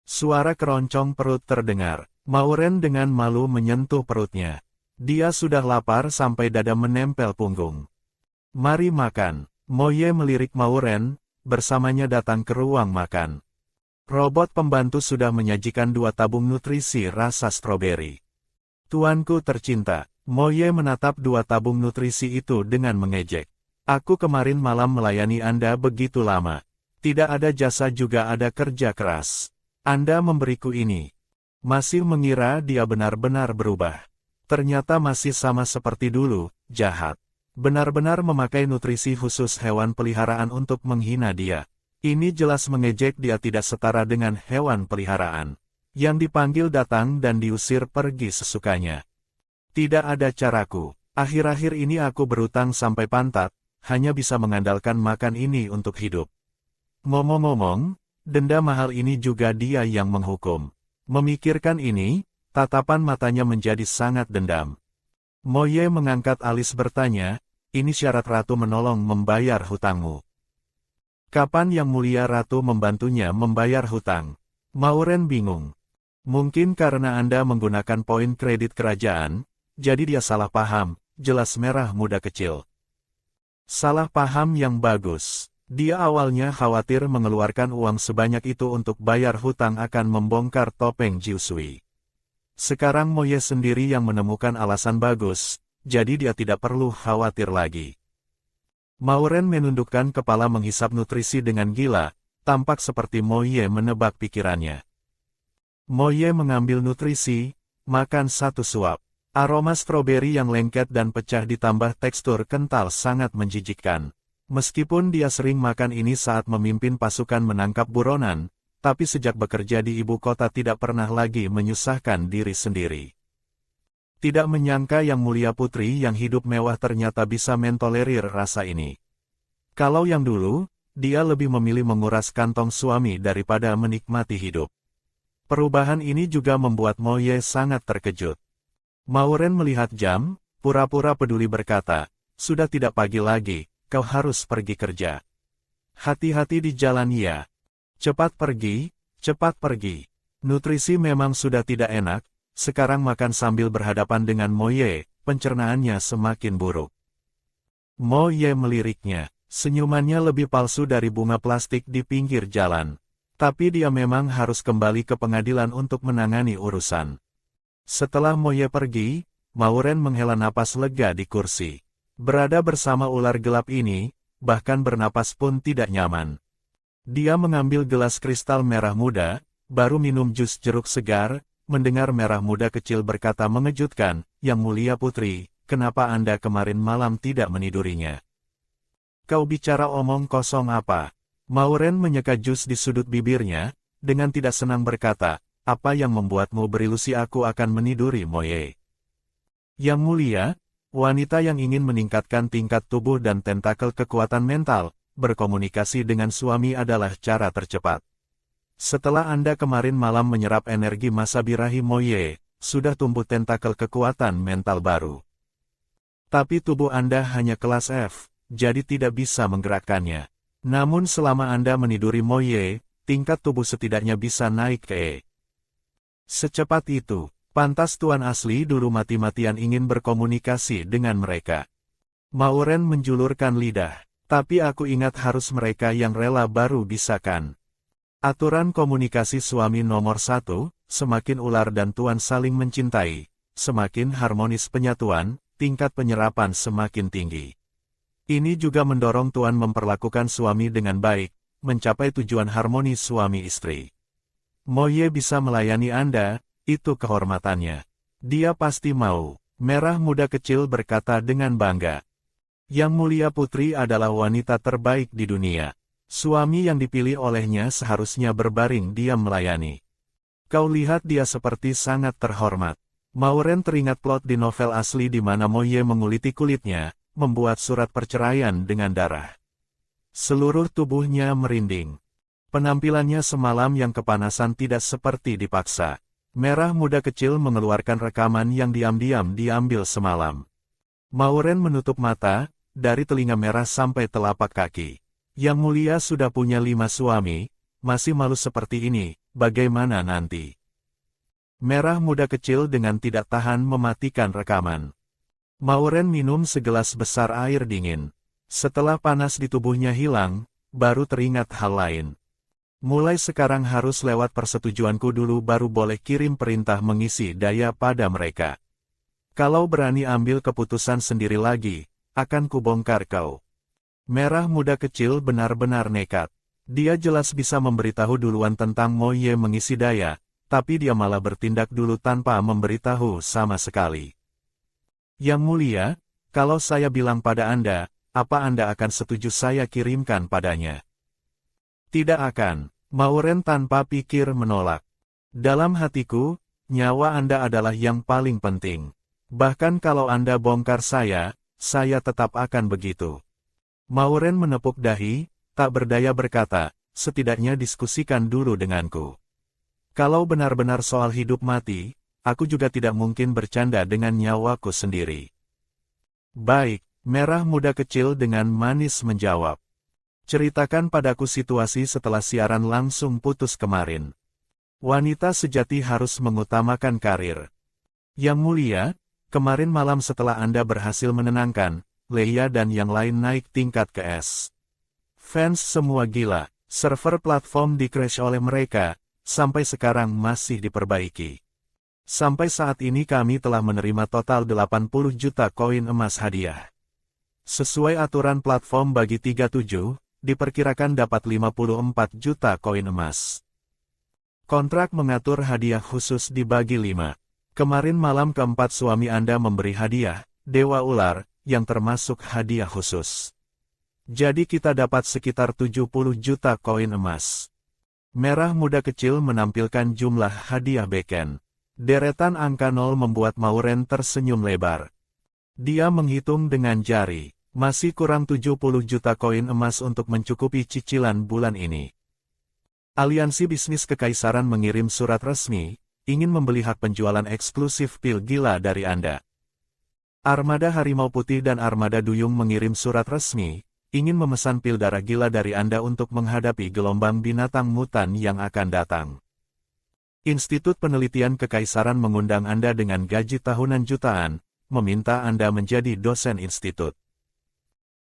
Suara keroncong perut terdengar. Mauren dengan malu menyentuh perutnya. Dia sudah lapar sampai dada menempel punggung. Mari makan. Mo Ye melirik Mauren, bersamanya datang ke ruang makan. Robot pembantu sudah menyajikan 2 tabung nutrisi rasa stroberi. Tuanku tercinta, Mo Ye menatap 2 tabung nutrisi itu dengan mengejek. Aku kemarin malam melayani Anda begitu lama. Tidak ada jasa juga ada kerja keras. Anda memberiku ini. Masih mengira dia benar-benar berubah. Ternyata masih sama seperti dulu, jahat. Benar-benar memakai nutrisi khusus hewan peliharaan untuk menghina dia. Ini jelas mengejek dia tidak setara dengan hewan peliharaan. Yang dipanggil datang dan diusir pergi sesukanya. Tidak ada caraku. Akhir-akhir ini aku berutang sampai pantat, hanya bisa mengandalkan makan ini untuk hidup. Ngomong-ngomong, denda mahal ini juga dia yang menghukum. Memikirkan ini, tatapan matanya menjadi sangat dendam. Mo Ye mengangkat alis bertanya, ini syarat ratu menolong membayar hutangmu. Kapan Yang Mulia Ratu membantunya membayar hutang? Mauren bingung. Mungkin karena Anda menggunakan poin kredit kerajaan, jadi dia salah paham, jelas merah muda kecil. Salah paham yang bagus. Dia awalnya khawatir mengeluarkan uang sebanyak itu untuk bayar hutang akan membongkar topeng Jiusui. Sekarang Mo Ye sendiri yang menemukan alasan bagus, jadi dia tidak perlu khawatir lagi. Mauren menundukkan kepala menghisap nutrisi dengan gila, tampak seperti Mo Ye menebak pikirannya. Mo Ye mengambil nutrisi, makan 1 suap. Aroma stroberi yang lengket dan pecah ditambah tekstur kental sangat menjijikkan. Meskipun dia sering makan ini saat memimpin pasukan menangkap buronan, tapi sejak bekerja di ibu kota tidak pernah lagi menyusahkan diri sendiri. Tidak menyangka Yang Mulia Putri yang hidup mewah ternyata bisa mentolerir rasa ini. Kalau yang dulu, dia lebih memilih menguras kantong suami daripada menikmati hidup. Perubahan ini juga membuat Mo Ye sangat terkejut. Mauren melihat jam, pura-pura peduli berkata, sudah tidak pagi lagi, kau harus pergi kerja. Hati-hati di jalan ya. Cepat pergi, cepat pergi. Nutrisi memang sudah tidak enak, sekarang makan sambil berhadapan dengan Mo Ye, pencernaannya semakin buruk. Mo Ye meliriknya, Senyumannya lebih palsu dari bunga plastik di pinggir jalan. Tapi dia memang harus kembali ke pengadilan untuk menangani urusan. Setelah Moye pergi, Mauren menghela napas lega di kursi. Berada bersama ular gelap ini, bahkan bernapas pun tidak nyaman. Dia mengambil gelas kristal merah muda, baru minum jus jeruk segar, mendengar merah muda kecil berkata mengejutkan, "Yang mulia putri, kenapa Anda kemarin malam tidak menidurinya?" "Kau bicara omong kosong apa?" Mauren menyeka jus di sudut bibirnya, dengan tidak senang berkata, "Apa yang membuatmu berilusi aku akan meniduri Moye?" "Yang mulia, wanita yang ingin meningkatkan tingkat tubuh dan tentakel kekuatan mental, berkomunikasi dengan suami adalah cara tercepat. Setelah Anda kemarin malam menyerap energi masa birahi Moye, sudah tumbuh tentakel kekuatan mental baru. Tapi tubuh Anda hanya kelas F, jadi tidak bisa menggerakkannya. Namun selama Anda meniduri Moye, tingkat tubuh setidaknya bisa naik ke E. Secepat itu, pantas Tuan asli dulu mati-matian ingin berkomunikasi dengan mereka." Mauren menjulurkan lidah. "Tapi aku ingat harus mereka yang rela baru bisa kan. Aturan komunikasi suami nomor 1, semakin ular dan tuan saling mencintai, semakin harmonis penyatuan, tingkat penyerapan semakin tinggi. Ini juga mendorong tuan memperlakukan suami dengan baik, mencapai tujuan harmonis suami istri. Moye bisa melayani Anda, itu kehormatannya. Dia pasti mau." Merah muda kecil berkata dengan bangga. "Yang mulia putri adalah wanita terbaik di dunia. Suami yang dipilih olehnya seharusnya berbaring diam melayani. Kau lihat dia seperti sangat terhormat." Mauren teringat plot di novel asli di mana Moye menguliti kulitnya, membuat surat perceraian dengan darah. Seluruh tubuhnya merinding. Penampilannya semalam yang kepanasan tidak seperti dipaksa. Merah muda kecil mengeluarkan rekaman yang diam-diam diambil semalam. Mauren menutup mata, dari telinga merah sampai telapak kaki. "Yang mulia sudah punya 5 suami, masih malu seperti ini, bagaimana nanti?" Merah muda kecil dengan tidak tahan mematikan rekaman. Mauren minum segelas besar air dingin. Setelah panas di tubuhnya hilang, baru teringat hal lain. "Mulai sekarang harus lewat persetujuanku dulu baru boleh kirim perintah mengisi daya pada mereka. Kalau berani ambil keputusan sendiri lagi, akan kubongkar kau." Merah muda kecil benar-benar nekat. Dia jelas bisa memberitahu duluan tentang Moye mengisi daya, tapi dia malah bertindak dulu tanpa memberitahu sama sekali. "Yang mulia, kalau saya bilang pada Anda, apa Anda akan setuju saya kirimkan padanya?" "Tidak akan." Mauren tanpa pikir menolak. "Dalam hatiku, nyawa Anda adalah yang paling penting. Bahkan kalau Anda bongkar saya tetap akan begitu." Mauren menepuk dahi, tak berdaya berkata, "Setidaknya diskusikan dulu denganku. Kalau benar-benar soal hidup mati, aku juga tidak mungkin bercanda dengan nyawaku sendiri." "Baik," merah muda kecil dengan manis menjawab. "Ceritakan padaku situasi setelah siaran langsung putus kemarin. Wanita sejati harus mengutamakan karir." "Yang mulia, kemarin malam setelah Anda berhasil menenangkan Leia dan yang lain naik tingkat ke S. Fans semua gila, server platform di-crash oleh mereka, sampai sekarang masih diperbaiki. Sampai saat ini kami telah menerima total 80 juta koin emas hadiah. Sesuai aturan platform bagi 37, diperkirakan dapat 54 juta koin emas. Kontrak mengatur hadiah khusus dibagi 5. Kemarin malam keempat suami Anda memberi hadiah, Dewa Ular, yang termasuk hadiah khusus. Jadi kita dapat sekitar 70 juta koin emas." Merah muda kecil menampilkan jumlah hadiah beken. Deretan angka 0 membuat Mauren tersenyum lebar. Dia menghitung dengan jari, masih kurang 70 juta koin emas untuk mencukupi cicilan bulan ini. Aliansi Bisnis Kekaisaran mengirim surat resmi, ingin membeli hak penjualan eksklusif pil gila dari Anda. Armada Harimau Putih dan Armada Duyung mengirim surat resmi, ingin memesan pil darah gila dari Anda untuk menghadapi gelombang binatang mutan yang akan datang. Institut Penelitian Kekaisaran mengundang Anda dengan gaji tahunan jutaan, meminta Anda menjadi dosen institut.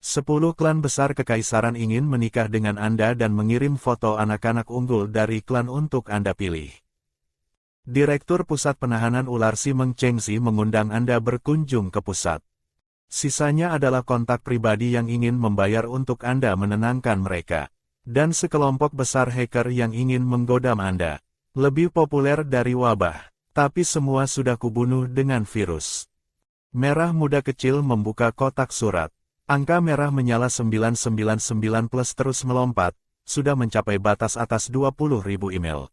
10 klan besar kekaisaran ingin menikah dengan Anda dan mengirim foto anak-anak unggul dari klan untuk Anda pilih. Direktur Pusat Penahanan Ular Si Meng Chengzi mengundang Anda berkunjung ke pusat. Sisanya adalah kontak pribadi yang ingin membayar untuk Anda menenangkan mereka. Dan sekelompok besar hacker yang ingin menggoda Anda. Lebih populer dari wabah. Tapi semua sudah kubunuh dengan virus. Merah muda kecil membuka kotak surat. Angka merah menyala 999 plus terus melompat, sudah mencapai batas atas 20.000 email.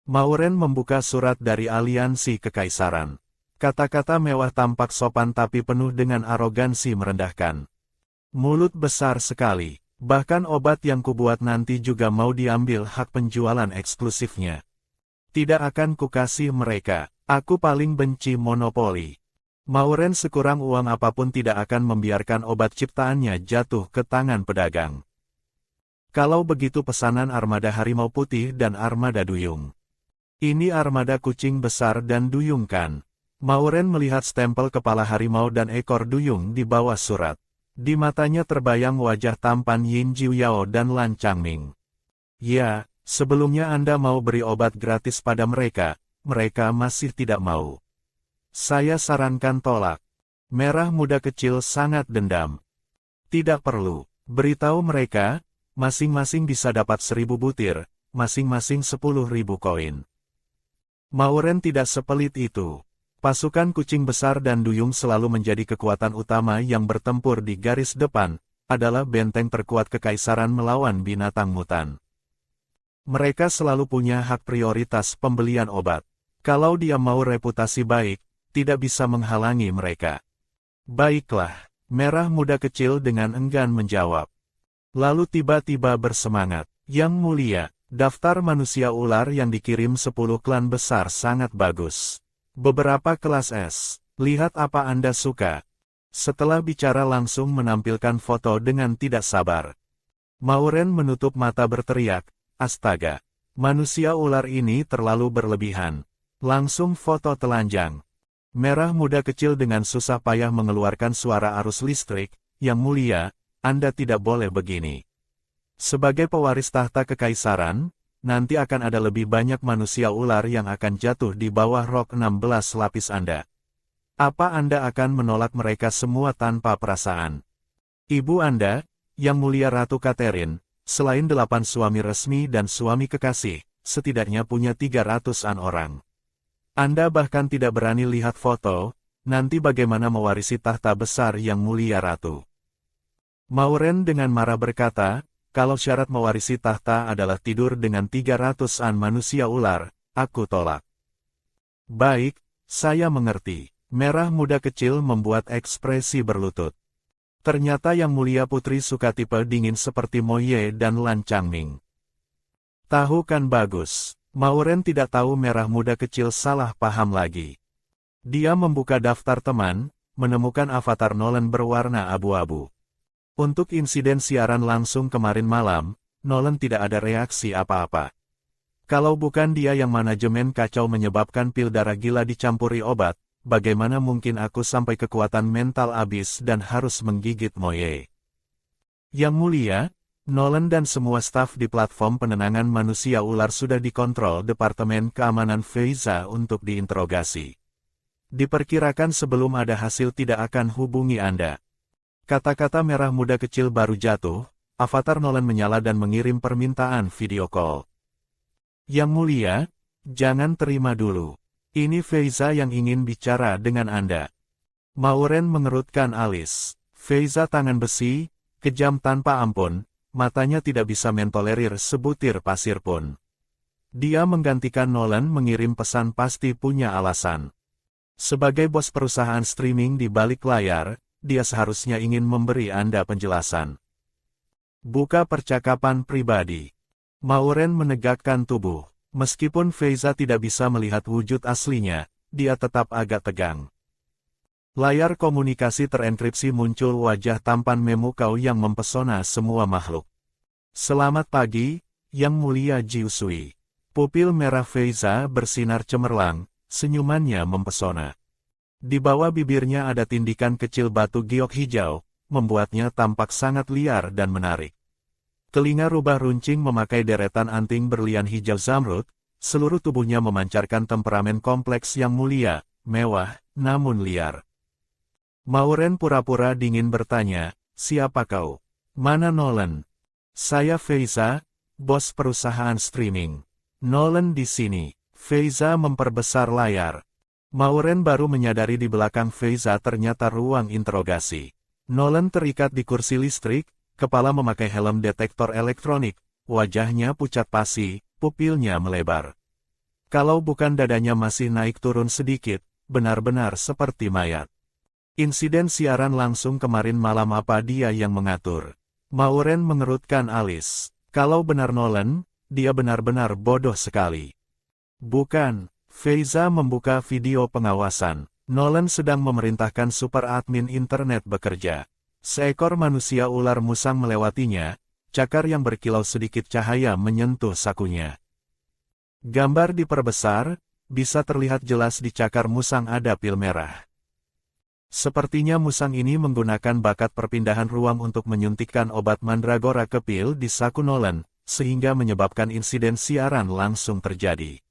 Mauren membuka surat dari aliansi kekaisaran. Kata-kata mewah tampak sopan tapi penuh dengan arogansi merendahkan. Mulut besar sekali, bahkan obat yang kubuat nanti juga mau diambil hak penjualan eksklusifnya. Tidak akan kukasih mereka, aku paling benci monopoli. Mauren sekurang uang apapun tidak akan membiarkan obat ciptaannya jatuh ke tangan pedagang. Kalau begitu pesanan armada harimau putih dan armada duyung. Ini armada kucing besar dan duyung kan? Mauren melihat stempel kepala harimau dan ekor duyung di bawah surat. Di matanya terbayang wajah tampan Yin Jiuyao dan Lan Changming. Ya, sebelumnya Anda mau beri obat gratis pada mereka, mereka masih tidak mau. Saya sarankan tolak. Merah muda kecil sangat dendam. Tidak perlu. Beritahu mereka, masing-masing bisa dapat 1000 butir, masing-masing 10.000 koin. Mauren tidak sepelit itu. Pasukan kucing besar dan duyung selalu menjadi kekuatan utama yang bertempur di garis depan, adalah benteng terkuat kekaisaran melawan binatang mutan. Mereka selalu punya hak prioritas pembelian obat. Kalau dia mau reputasi baik, tidak bisa menghalangi mereka. Baiklah, merah muda kecil dengan enggan menjawab. Lalu tiba-tiba bersemangat. Yang mulia, daftar manusia ular yang dikirim 10 klan besar sangat bagus. Beberapa kelas S, lihat apa Anda suka. Setelah bicara langsung menampilkan foto dengan tidak sabar. Mauren menutup mata berteriak, astaga, manusia ular ini terlalu berlebihan. Langsung foto telanjang. Merah muda kecil dengan susah payah mengeluarkan suara arus listrik, yang mulia, Anda tidak boleh begini. Sebagai pewaris tahta kekaisaran, nanti akan ada lebih banyak manusia ular yang akan jatuh di bawah rok 16 lapis Anda. Apa Anda akan menolak mereka semua tanpa perasaan? Ibu Anda, yang mulia Ratu Catherine, selain 8 suami resmi dan suami kekasih, setidaknya punya 300-an orang. Anda bahkan tidak berani lihat foto, nanti bagaimana mewarisi tahta besar yang mulia ratu. Mauren dengan marah berkata, kalau syarat mewarisi tahta adalah tidur dengan 300-an manusia ular, aku tolak. Baik, saya mengerti. Merah muda kecil membuat ekspresi berlutut. Ternyata yang mulia putri suka tipe dingin seperti Moye dan Lan Changming. Tahu kan bagus. Mauren tidak tahu merah muda kecil salah paham lagi. Dia membuka daftar teman, menemukan avatar Nolan berwarna abu-abu. Untuk insiden siaran langsung kemarin malam, Nolan tidak ada reaksi apa-apa. Kalau bukan dia yang manajemen kacau menyebabkan pil darah gila dicampuri obat, bagaimana mungkin aku sampai kekuatan mental abis dan harus menggigit Moye? Yang mulia, Nolan dan semua staf di platform penenangan manusia ular sudah dikontrol Departemen Keamanan Feiza untuk diinterogasi. Diperkirakan sebelum ada hasil tidak akan hubungi Anda. Kata-kata merah muda kecil baru jatuh, avatar Nolan menyala dan mengirim permintaan video call. Yang mulia, jangan terima dulu. Ini Feiza yang ingin bicara dengan Anda. Mauren mengerutkan alis. Feiza tangan besi, kejam tanpa ampun. Matanya tidak bisa mentolerir sebutir pasir pun. Dia menggantikan Nolan mengirim pesan pasti punya alasan. Sebagai bos perusahaan streaming di balik layar, dia seharusnya ingin memberi Anda penjelasan. Buka percakapan pribadi. Mauren menegakkan tubuh. Meskipun Feiza tidak bisa melihat wujud aslinya, dia tetap agak tegang. Layar komunikasi terenkripsi muncul wajah tampan memukau yang mempesona semua makhluk. Selamat pagi, Yang Mulia Jiusui. Pupil merah Feiza bersinar cemerlang, senyumannya mempesona. Di bawah bibirnya ada tindikan kecil batu giok hijau, membuatnya tampak sangat liar dan menarik. Telinga rubah runcing memakai deretan anting berlian hijau zamrud, seluruh tubuhnya memancarkan temperamen kompleks yang mulia, mewah, namun liar. Maureen pura-pura dingin bertanya, "Siapa kau? Mana Nolan?" "Saya Faiza, bos perusahaan streaming." "Nolan di sini." Faiza memperbesar layar. Maureen baru menyadari di belakang Faiza ternyata ruang interogasi. Nolan terikat di kursi listrik, kepala memakai helm detektor elektronik, wajahnya pucat pasi, pupilnya melebar. Kalau bukan dadanya masih naik turun sedikit, benar-benar seperti mayat. Insiden siaran langsung kemarin malam apa dia yang mengatur? Maureen mengerutkan alis. Kalau benar Nolan, dia benar-benar bodoh sekali. Bukan, Faiza membuka video pengawasan. Nolan sedang memerintahkan super admin internet bekerja. Seekor manusia ular musang melewatinya, cakar yang berkilau sedikit cahaya menyentuh sakunya. Gambar diperbesar, bisa terlihat jelas di cakar musang ada pil merah. Sepertinya musang ini menggunakan bakat perpindahan ruang untuk menyuntikkan obat mandragora ke pil di saku Nolan, sehingga menyebabkan insiden siaran langsung terjadi.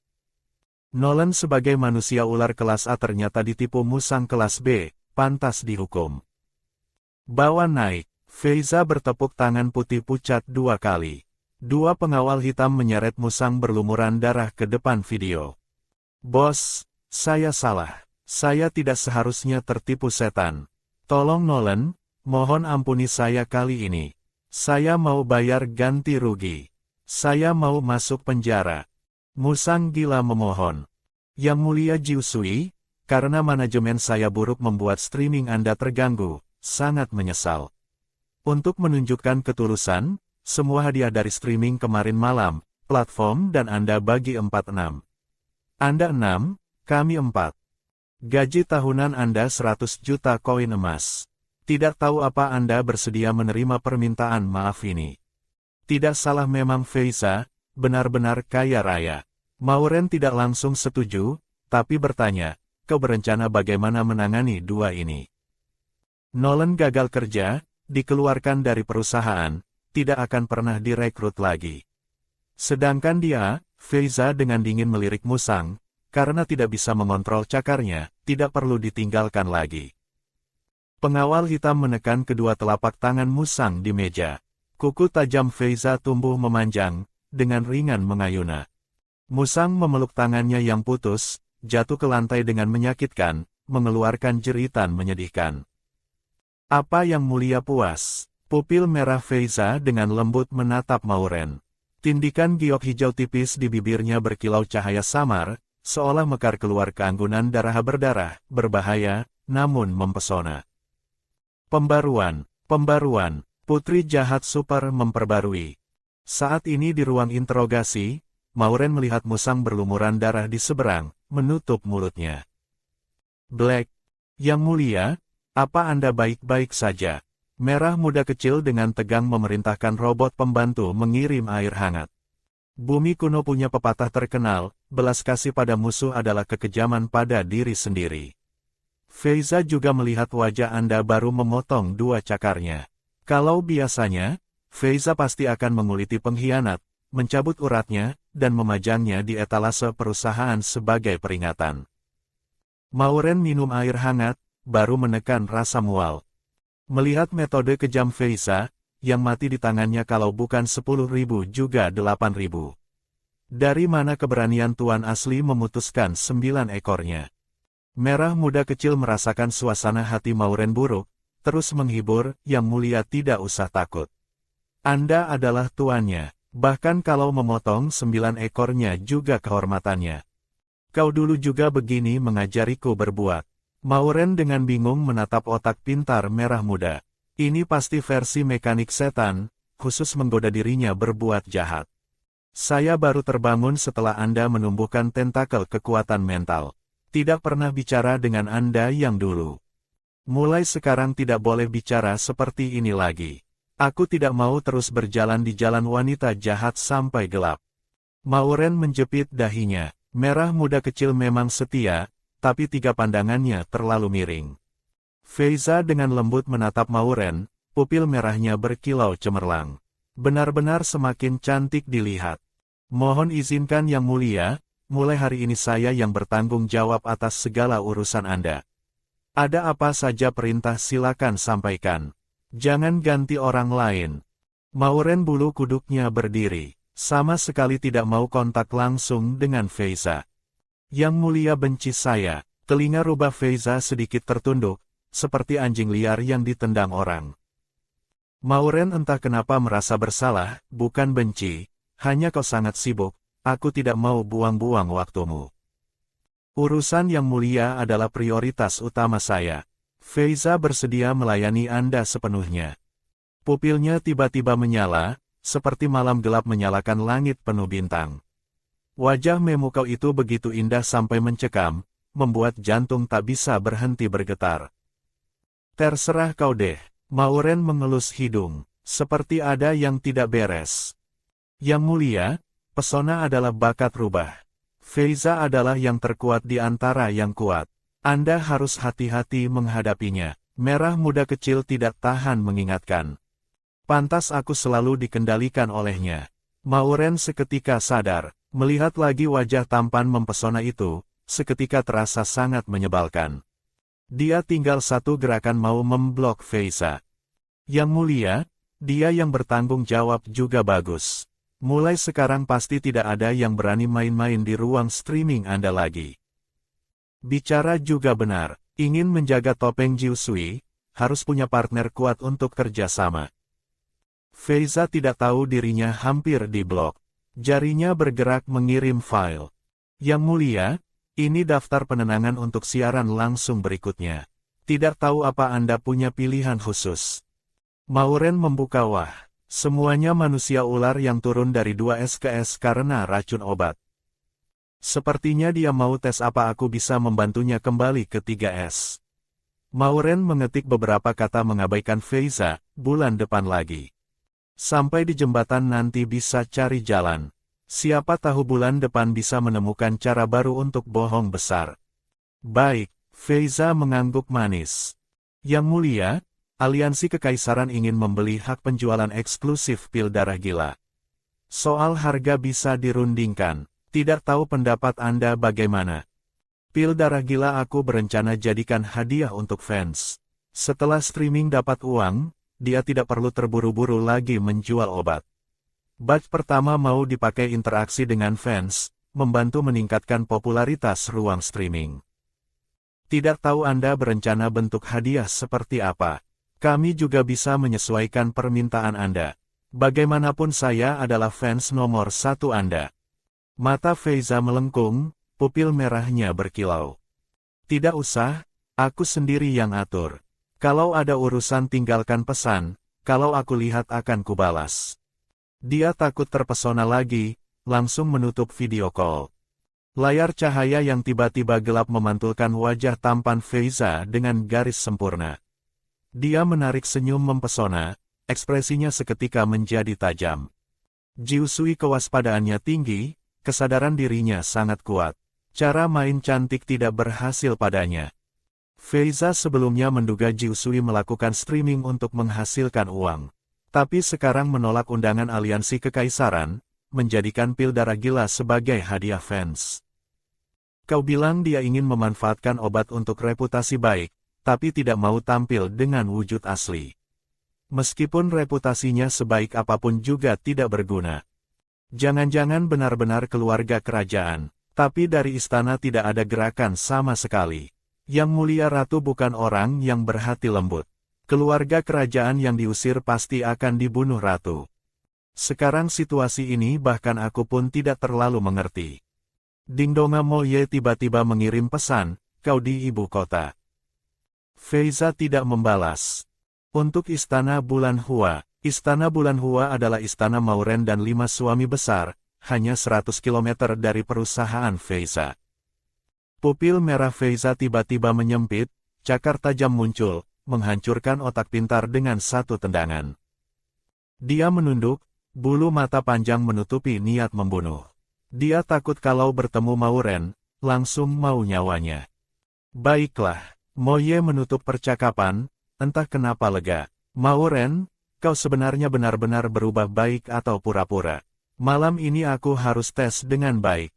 Nolan sebagai manusia ular kelas A ternyata ditipu musang kelas B, pantas dihukum. "Bawa naik." Faiza bertepuk tangan putih pucat 2 kali. 2 pengawal hitam menyeret musang berlumuran darah ke depan video. "Bos, saya salah. Saya tidak seharusnya tertipu setan. Tolong Nolan, mohon ampuni saya kali ini. Saya mau bayar ganti rugi. Saya mau masuk penjara." Musang gila memohon. "Yang mulia Jiusui, karena manajemen saya buruk membuat streaming Anda terganggu. Sangat menyesal. Untuk menunjukkan ketulusan, semua hadiah dari streaming kemarin malam, platform dan Anda bagi 4-6. Anda 6, kami 4. Gaji tahunan Anda 100 juta koin emas. Tidak tahu apa Anda bersedia menerima permintaan maaf ini." Tidak salah memang Faiza, benar-benar kaya raya. Maureen tidak langsung setuju, tapi bertanya, "Kau berencana bagaimana menangani 2 ini?" Nolan gagal kerja, dikeluarkan dari perusahaan, tidak akan pernah direkrut lagi. Sedangkan dia, Faiza dengan dingin melirik musang, karena tidak bisa mengontrol cakarnya, tidak perlu ditinggalkan lagi. Pengawal hitam menekan kedua telapak tangan musang di meja. Kuku tajam Faiza tumbuh memanjang, dengan ringan mengayuna. Musang memeluk tangannya yang putus, jatuh ke lantai dengan menyakitkan, mengeluarkan jeritan menyedihkan. "Apa yang mulia puas?" Pupil merah Faiza dengan lembut menatap Maureen. Tindikan giok hijau tipis di bibirnya berkilau cahaya samar, seolah mekar keluar keanggunan darah berdarah, berbahaya, namun mempesona. Pembaruan, Putri Jahat Super memperbarui. Saat ini di ruang interogasi, Maureen melihat musang berlumuran darah di seberang, menutup mulutnya. "Black, yang mulia, apa Anda baik-baik saja?" Merah muda kecil dengan tegang memerintahkan robot pembantu mengirim air hangat. Bumi kuno punya pepatah terkenal, belas kasih pada musuh adalah kekejaman pada diri sendiri. Faiza juga melihat wajah Anda baru memotong 2 cakarnya. Kalau biasanya, Faiza pasti akan menguliti pengkhianat, mencabut uratnya, dan memajangnya di etalase perusahaan sebagai peringatan. Maureen minum air hangat, baru menekan rasa mual. Melihat metode kejam Faiza, yang mati di tangannya kalau bukan 10.000 juga 8.000. Dari mana keberanian tuan asli memutuskan 9 ekornya? Merah muda kecil merasakan suasana hati Maureen buruk, terus menghibur, "Yang mulia tidak usah takut. Anda adalah tuannya, bahkan kalau memotong 9 ekornya juga kehormatannya. Kau dulu juga begini mengajariku berbuat." Maureen dengan bingung menatap otak pintar merah muda. Ini pasti versi mekanik setan, khusus menggoda dirinya berbuat jahat. "Saya baru terbangun setelah Anda menumbuhkan tentakel kekuatan mental. Tidak pernah bicara dengan Anda yang dulu. Mulai sekarang tidak boleh bicara seperti ini lagi. Aku tidak mau terus berjalan di jalan wanita jahat sampai gelap." Maureen menjepit dahinya. Merah muda kecil memang setia, tapi 3 pandangannya terlalu miring. Feiza dengan lembut menatap Mauren, pupil merahnya berkilau cemerlang. Benar-benar semakin cantik dilihat. Mohon izinkan Yang Mulia, mulai hari ini saya yang bertanggung jawab atas segala urusan Anda. Ada apa saja perintah silakan sampaikan. Jangan ganti orang lain. Mauren bulu kuduknya berdiri, sama sekali tidak mau kontak langsung dengan Feiza. Yang Mulia benci saya. Telinga rubah Feiza sedikit tertunduk, seperti anjing liar yang ditendang orang. Mauren entah kenapa merasa bersalah, bukan benci, hanya kau sangat sibuk, aku tidak mau buang-buang waktumu. Urusan Yang Mulia adalah prioritas utama saya. Feiza bersedia melayani Anda sepenuhnya. Pupilnya tiba-tiba menyala, seperti malam gelap menyalakan langit penuh bintang. Wajah memukau itu begitu indah sampai mencekam, membuat jantung tak bisa berhenti bergetar. Terserah kau deh, Mauren mengelus hidung, seperti ada yang tidak beres. Yang Mulia, pesona adalah bakat rubah. Feiza adalah yang terkuat di antara yang kuat. Anda harus hati-hati menghadapinya. Merah muda kecil tidak tahan mengingatkan. Pantas aku selalu dikendalikan olehnya. Mauren seketika sadar, melihat lagi wajah tampan mempesona itu, seketika terasa sangat menyebalkan. Dia tinggal satu gerakan mau memblok Feiza. Yang Mulia, dia yang bertanggung jawab juga bagus. Mulai sekarang pasti tidak ada yang berani main-main di ruang streaming Anda lagi. Bicara juga benar, ingin menjaga topeng Jiusui, harus punya partner kuat untuk kerjasama. Feiza tidak tahu dirinya hampir diblok. Jarinya bergerak mengirim file. Yang Mulia, ini daftar penenangan untuk siaran langsung berikutnya. Tidak tahu apa Anda punya pilihan khusus. Mauren membuka wah. Semuanya manusia ular yang turun dari 2S ke S karena racun obat. Sepertinya dia mau tes apa aku bisa membantunya kembali ke 3S. Mauren mengetik beberapa kata mengabaikan Feiza, bulan depan lagi. Sampai di jembatan nanti bisa cari jalan. Siapa tahu bulan depan bisa menemukan cara baru untuk bohong besar. Baik, Feiza mengangguk manis. Yang Mulia, Aliansi Kekaisaran ingin membeli hak penjualan eksklusif pil darah gila. Soal harga bisa dirundingkan, tidak tahu pendapat Anda bagaimana. Pil darah gila aku berencana jadikan hadiah untuk fans. Setelah streaming dapat uang, dia tidak perlu terburu-buru lagi menjual obat. Batch pertama mau dipakai interaksi dengan fans, membantu meningkatkan popularitas ruang streaming. Tidak tahu Anda berencana bentuk hadiah seperti apa. Kami juga bisa menyesuaikan permintaan Anda. Bagaimanapun saya adalah fans nomor 1 Anda. Mata Feiza melengkung, pupil merahnya berkilau. Tidak usah, aku sendiri yang atur. Kalau ada urusan tinggalkan pesan, kalau aku lihat akan kubalas. Dia takut terpesona lagi, langsung menutup video call. Layar cahaya yang tiba-tiba gelap memantulkan wajah tampan Feiza dengan garis sempurna. Dia menarik senyum mempesona, ekspresinya seketika menjadi tajam. Jiusui kewaspadaannya tinggi, kesadaran dirinya sangat kuat. Cara main cantik tidak berhasil padanya. Feiza sebelumnya menduga Jiusui melakukan streaming untuk menghasilkan uang. Tapi sekarang menolak undangan Aliansi Kekaisaran, menjadikan pil darah gila sebagai hadiah fans. Kau bilang dia ingin memanfaatkan obat untuk reputasi baik, tapi tidak mau tampil dengan wujud asli. Meskipun reputasinya sebaik apapun juga tidak berguna. Jangan-jangan benar-benar keluarga kerajaan, tapi dari istana tidak ada gerakan sama sekali. Yang Mulia Ratu bukan orang yang berhati lembut. Keluarga kerajaan yang diusir pasti akan dibunuh ratu. Sekarang situasi ini bahkan aku pun tidak terlalu mengerti. Dingdonga Moye tiba-tiba mengirim pesan, kau di ibu kota. Feiza tidak membalas. Untuk Istana Bulan Hua. Istana Bulan Hua adalah istana Mauren dan 5 suami besar, hanya 100 km dari perusahaan Feiza. Pupil merah Feiza tiba-tiba menyempit, cakar tajam muncul, menghancurkan otak pintar dengan satu tendangan. Dia menunduk, bulu mata panjang menutupi niat membunuh. Dia takut kalau bertemu Mauren, langsung mau nyawanya. Baiklah, Moye menutup percakapan, entah kenapa lega. Mao Ren, kau sebenarnya benar-benar berubah baik atau pura-pura? Malam ini aku harus tes dengan baik.